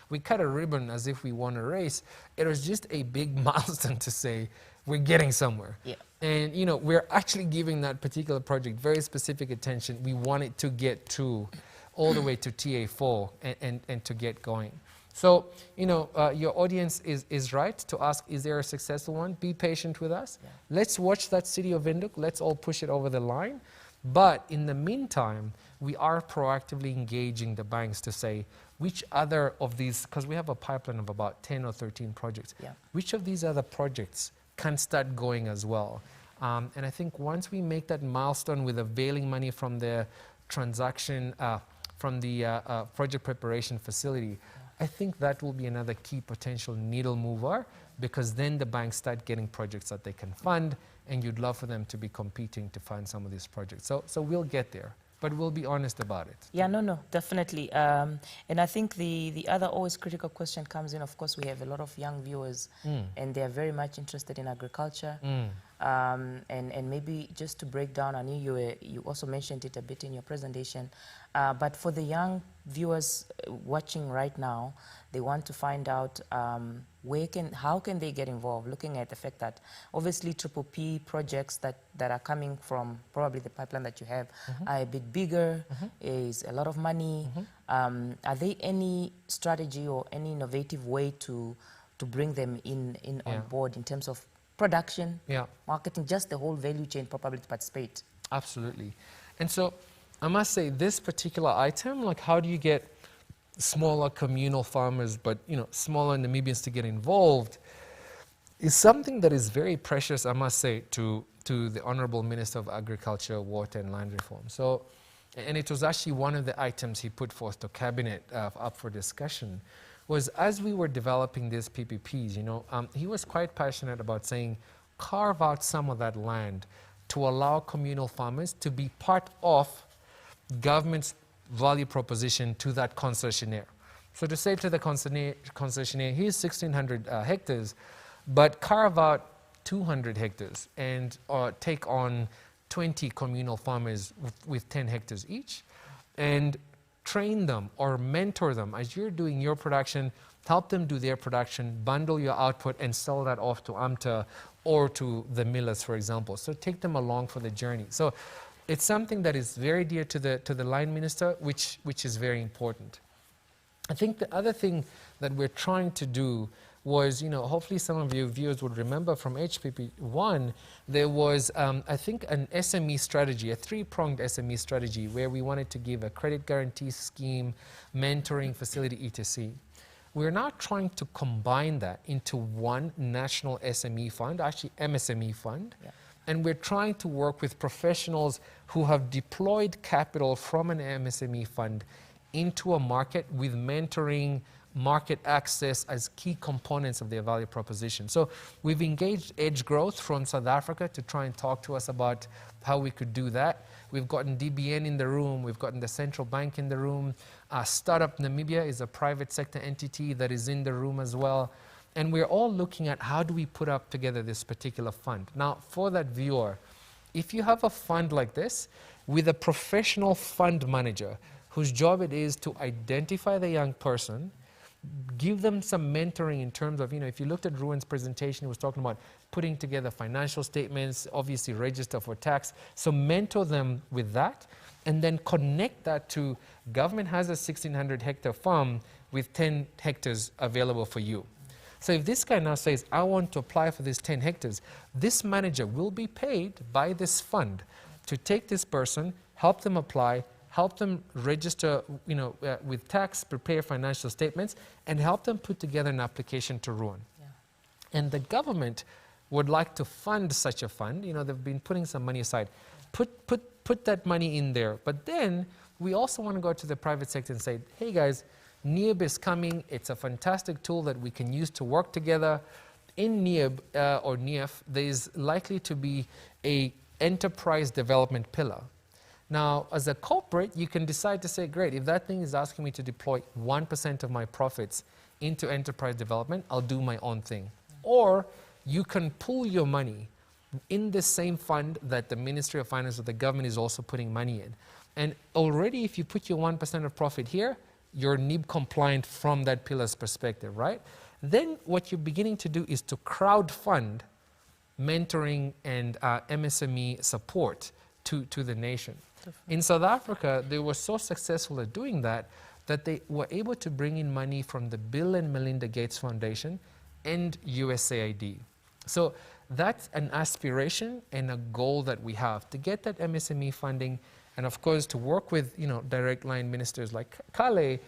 We cut a ribbon as if we won a race. It was just a big milestone to say we're getting somewhere. Yeah. And you know, we're actually giving that particular project very specific attention. We want it to get to all the way to TA4 and to get going. So, you know, your audience is right to ask, is there a successful one? Be patient with us. Yeah. Let's watch that City of Windhoek. Let's all push it over the line. But in the meantime, we are proactively engaging the banks to say, which other of these, because we have a pipeline of about 10 or 13 projects, which of these other projects can start going as well? And I think once we make that milestone with availing money from the transaction, from the project preparation facility, I think that will be another key potential needle mover, because then the banks start getting projects that they can fund, and you'd love for them to be competing to fund some of these projects. So we'll get there, but we'll be honest about it. Yeah, no, definitely. And I think the other always critical question comes in, of course, we have a lot of young viewers, and they're very much interested in agriculture. And maybe just to break down, I know you also mentioned it a bit in your presentation, but for the young viewers watching right now, they want to find out how can they get involved, looking at the fact that obviously 𝗪𝗃 projects that are coming from probably the pipeline that you have are a bit bigger, is a lot of money. Are there any strategy or any innovative way to bring them in on board in terms of production, marketing, just the whole value chain probably to participate? Absolutely. And so I must say, this particular item, like how do you get smaller communal farmers, but you know, smaller Namibians to get involved, is something that is very precious, I must say, to the Honorable Minister of Agriculture, Water and Land Reform. So, and it was actually one of the items he put forth to Cabinet up for discussion, was as we were developing these PPPs, you know, he was quite passionate about saying, carve out some of that land to allow communal farmers to be part of government's value proposition to that concessionaire. So to say to the concessionaire, here's 1,600 hectares, but carve out 200 hectares and take on 20 communal farmers with 10 hectares each, and train them or mentor them as you're doing your production, help them do their production, bundle your output and sell that off to AMTA or to the millers, for example. So take them along for the journey. So it's something that is very dear to the line minister, which is very important. I think the other thing that we're trying to do was, you know, hopefully some of your viewers would remember from HPP1, there was, I think, an SME strategy, a three-pronged SME strategy, where we wanted to give a credit guarantee scheme, mentoring facility, etc. We're now trying to combine that into one national SME fund, actually MSME fund, and we're trying to work with professionals who have deployed capital from an MSME fund into a market with mentoring, market access as key components of their value proposition. So we've engaged Edge Growth from South Africa to try and talk to us about how we could do that. We've gotten DBN in the room, we've gotten the central bank in the room. Startup Namibia is a private sector entity that is in the room as well. And we're all looking at how do we put up together this particular fund. Now, for that viewer, if you have a fund like this with a professional fund manager whose job it is to identify the young person, give them some mentoring in terms of, you know, if you looked at Ruan's presentation, he was talking about putting together financial statements, obviously register for tax. So mentor them with that, and then connect that to government has a 1,600 hectare farm with 10 hectares available for you. So if this guy now says, I want to apply for this 10 hectares, this manager will be paid by this fund to take this person, help them apply, help them register, with tax, prepare financial statements, and help them put together an application to Ruan. Yeah. And the government would like to fund such a fund. They've been putting some money aside. Put that money in there. But then we also want to go to the private sector and say, hey guys, 𝗍𝗶 is coming. It's a fantastic tool that we can use to work together. In 𝗍𝗶 or 𝗍𝗃, there is likely to be a enterprise development pillar. Now, as a corporate, you can decide to say, great, if that thing is asking me to deploy 1% of my profits into enterprise development, I'll do my own thing. Or you can pool your money in the same fund that the Ministry of Finance or the government is also putting money in. And already if you put your 1% of profit here, you're 𝗍𝗶 compliant from that pillar's perspective, right? Then what you're beginning to do is to crowdfund mentoring and MSME support to the nation. Definitely. In South Africa, they were so successful at doing that they were able to bring in money from the Bill and Melinda Gates Foundation and USAID. So that's an aspiration and a goal that we have, to get that MSME funding, and of course to work with direct line ministers like 𝗂𝗍𝗄,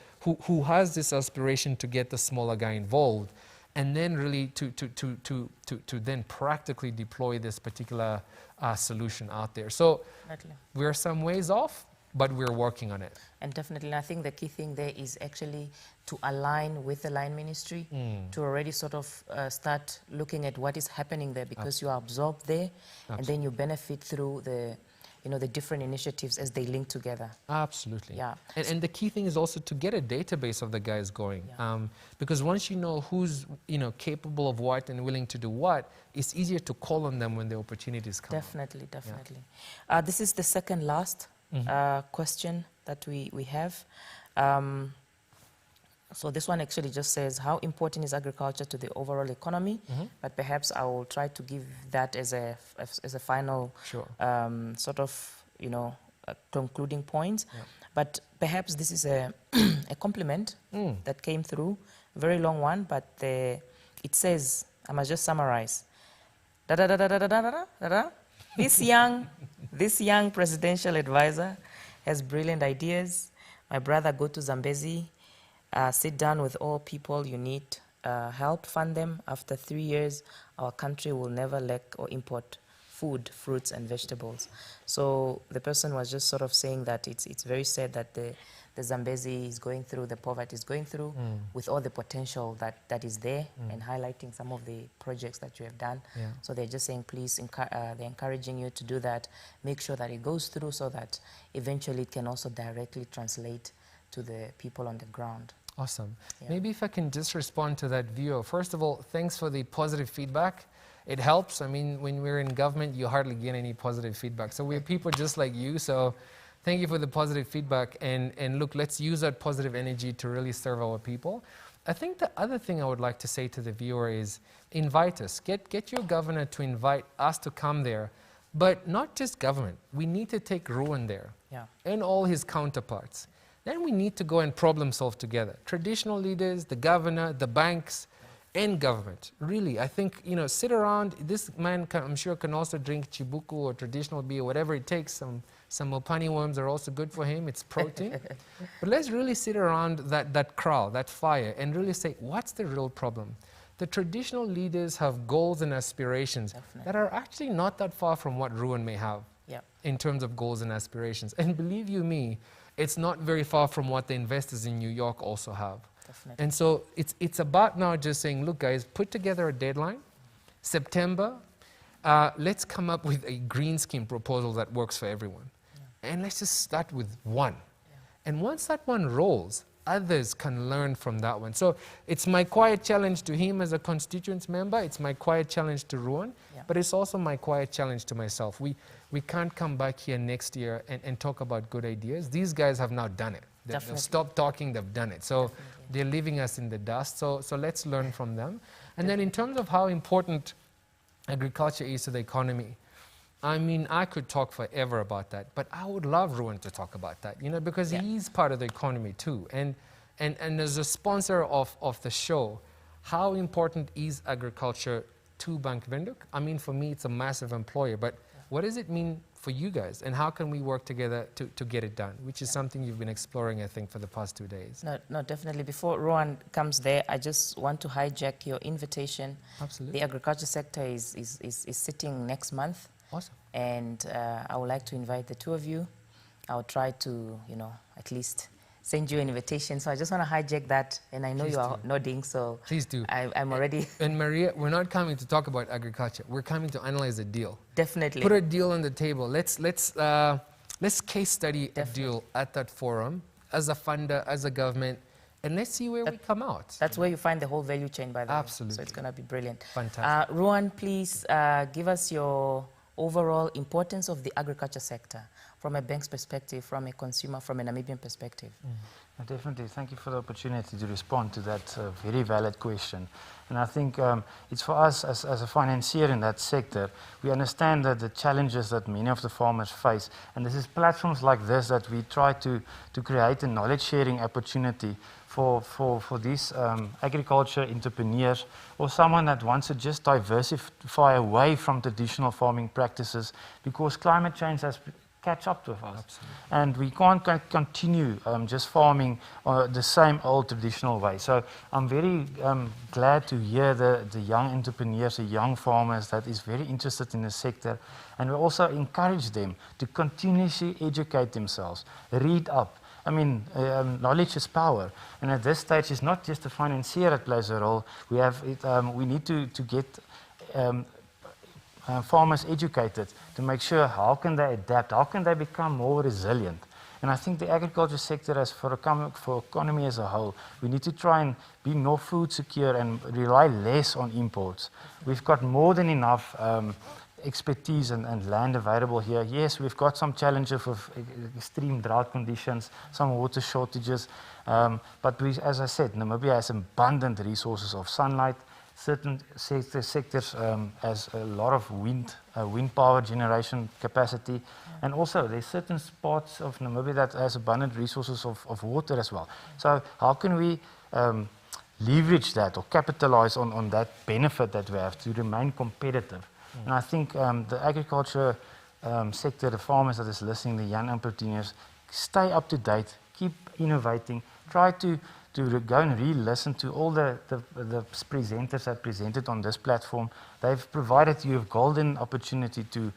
who has this aspiration to get the smaller guy involved, and then really to then practically deploy this particular solution out there. So we're some ways off, but we're working on it. And definitely, I think the key thing there is actually to align with the line ministry, to already sort of start looking at what is happening there, because you are absorbed there, and then you benefit through the the different initiatives as they link together. Absolutely. Yeah. And the key thing is also to get a database of the guys going. Yeah. Because once you know who's capable of what and willing to do what, it's easier to call on them when the opportunities come. Definitely. Yeah. This is the second last question that we have. So this one actually just says, how important is agriculture to the overall economy? But perhaps I will try to give that as a final sort of concluding point. Yeah. But perhaps this is a compliment that came through, a very long one, but it says, I must just summarize. This young presidential advisor has brilliant ideas. My brother, go to Zambezi. Sit down with all people you need, help fund them. After 3 years, our country will never lack or import food, fruits, and vegetables. So the person was just sort of saying that it's very sad that the Zambezi is going through, the poverty is going through, with all the potential that is there, and highlighting some of the projects that you have done. Yeah. So they're just saying, please, they're encouraging you to do that. Make sure that it goes through so that eventually it can also directly translate to the people on the ground. Awesome. Yeah. Maybe if I can just respond to that view. First of all, thanks for the positive feedback. It helps. I mean, when we're in government, you hardly get any positive feedback. So we're people just like you. So thank you for the positive feedback. And look, let's use that positive energy to really serve our people. I think the other thing I would like to say to the viewer is invite us. Get your governor to invite us to come there. But not just government. We need to take Ruan there, and all his counterparts. Then we need to go and problem solve together. Traditional leaders, the governor, the banks, and government. Really, I think, sit around. This man, I'm sure, can also drink chibuku or traditional beer, whatever it takes. Some 𝗍𝗶𝗯𝗹 worms are also good for him. It's protein. But let's really sit around that kraal, that fire, and really say, what's the real problem? The traditional leaders have goals and aspirations that are actually not that far from what Ruan may have in terms of goals and aspirations. And believe you me, it's not very far from what the investors in New York also have. Definitely. And so it's about now just saying, look guys, put together a deadline, September, let's come up with a green scheme proposal that works for everyone. And let's just start with one. And once that one rolls, others can learn from that one. So it's my quiet challenge to him as a constituents member, it's my quiet challenge to Ruan, but it's also my quiet challenge to myself. We can't come back here next year and talk about good ideas. These guys have now done it. They've stopped talking, they've done it. So they're leaving us in the dust. So let's learn from them. And then in terms of how important agriculture is to the economy, I mean, I could talk forever about that, but I would love Ruan to talk about that, because he's part of the economy too. And as a sponsor of the show, how important is agriculture to Bank Windhoek? I mean, for me, it's a massive employer, but what does it mean for you guys, and how can we work together to get it done, which is something you've been exploring, I think, for the past 2 days. No, definitely. Before Ruan comes there, I just want to hijack your invitation. Absolutely. The agriculture sector is sitting next month. Awesome. And I would like to invite the two of you. I'll try to, at least send you an invitation. So I just want to hijack that, and I know you are nodding, so please do. I'm already. And Maria, we're not coming to talk about agriculture. We're coming to analyze a deal. Definitely. Put a deal on the table. Let's case study a deal at that forum as a funder, as a government, and let's see where we come out. That's where you find the whole value chain, by the way. Absolutely. So it's going to be brilliant. Fantastic. Ruan, please give us your overall importance of the agriculture sector from a bank's perspective, from a consumer, from a Namibian perspective. Definitely. Thank you for the opportunity to respond to that very valid question. And I think it's for us as a financier in that sector, we understand that the challenges that many of the farmers face, and this is platforms like this that we try to create a knowledge sharing opportunity for these agriculture entrepreneurs or someone that wants to just diversify away from traditional farming practices, because climate change has catch up with us. Absolutely. And we can't continue just farming the same old traditional way. So I'm very glad to hear the young entrepreneurs, the young farmers that is very interested in the sector, and we also encourage them to continuously educate themselves, read up. I mean, knowledge is power, and at this stage it's not just the financier that plays a role. We have we need to get farmers educated to make sure how can they adapt, how can they become more resilient. And I think the agriculture sector, as for economy as a whole, we need to try and be more food secure and rely less on imports. We've got more than enough expertise and land available here. Yes, we've got some challenges with extreme drought conditions, some water shortages, but we, as I said, Namibia has abundant resources of sunlight. Certain sectors has a lot of wind power generation capacity, and also there's certain spots of Namibia that has abundant resources of water as well. So how can we leverage that or capitalize on that benefit that we have to remain competitive? And I think the agriculture sector, the farmers that is listening, the young entrepreneurs, stay up to date, keep innovating, try to go and re-listen to all the presenters that presented on this platform. They've provided you with golden opportunity to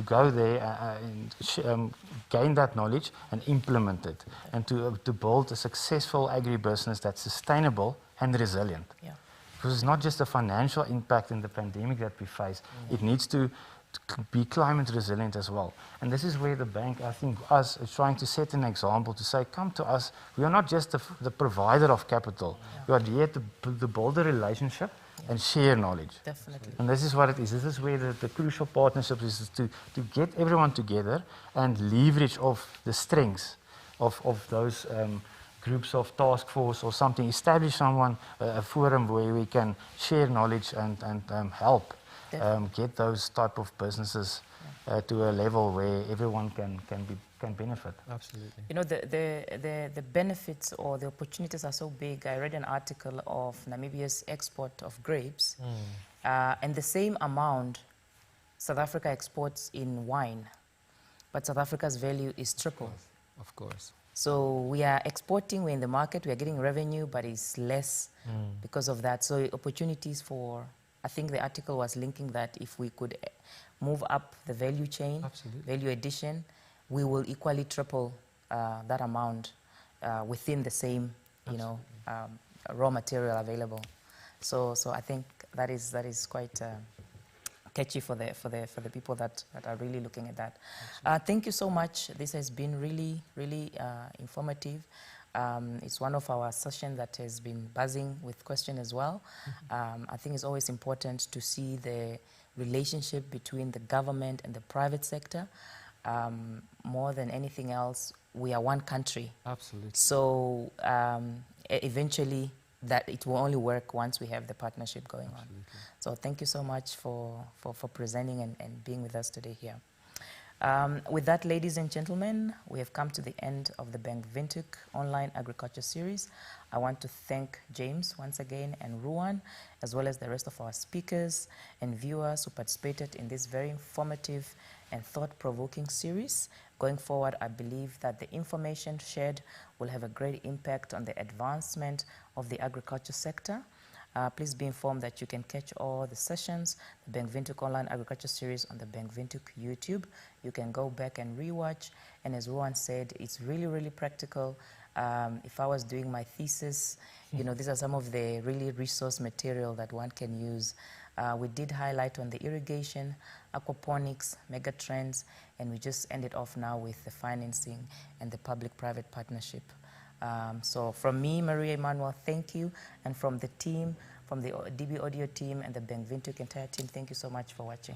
go there and gain that knowledge and implement it, and to build a successful agribusiness that's sustainable and resilient. Yeah. Because it's not just the financial impact in the pandemic that we face, it needs to be climate resilient as well. And this is where the bank, I think, us is trying to set an example to say, come to us. We are not just the provider of capital. We are here to build a relationship and share knowledge. Definitely. And this is what it is. This is where the crucial partnership is to get everyone together and leverage off the strengths of those groups of task force or something. Establish a forum where we can share knowledge and help get those type of businesses to a level where everyone can benefit. Absolutely. You know, the benefits or the opportunities are so big. I read an article of Namibia's export of grapes, and the same amount South Africa exports in wine, but South Africa's value is triple. Of course. So we are exporting, we're in the market, we are getting revenue, but it's less because of that. So opportunities for, I think the article was linking that if we could move up the value chain, value addition, we will equally triple that amount within the same, raw material available. So I think that is quite catchy for the people that are really looking at that. Thank you so much. This has been really, really informative. It's one of our sessions that has been buzzing with questions as well. I think it's always important to see the relationship between the government and the private sector. More than anything else, we are one country. Absolutely. So eventually, that it will only work once we have the partnership going on. So thank you so much for presenting and being with us today here. With that, ladies and gentlemen, we have come to the end of the Bank Windhoek online agriculture series. I want to thank James once again and Ruan, as well as the rest of our speakers and viewers who participated in this very informative and thought-provoking series. Going forward, I believe that the information shared will have a great impact on the advancement of the agriculture sector. Please be informed that you can catch all the sessions, the Bank Windhoek Online Agriculture Series on the Bank Windhoek YouTube. You can go back and rewatch. And as Ruan said, it's really, really practical. If I was doing my thesis, you know, these are some of the really resource material that one can use. We did highlight on the irrigation, aquaponics, mega trends, and we just ended off now with the financing and the public-private partnership. So from me, Maria Emmanuel, thank you. And from the team, from the DB Audio team and the Bank Windhoek entire team, thank you so much for watching.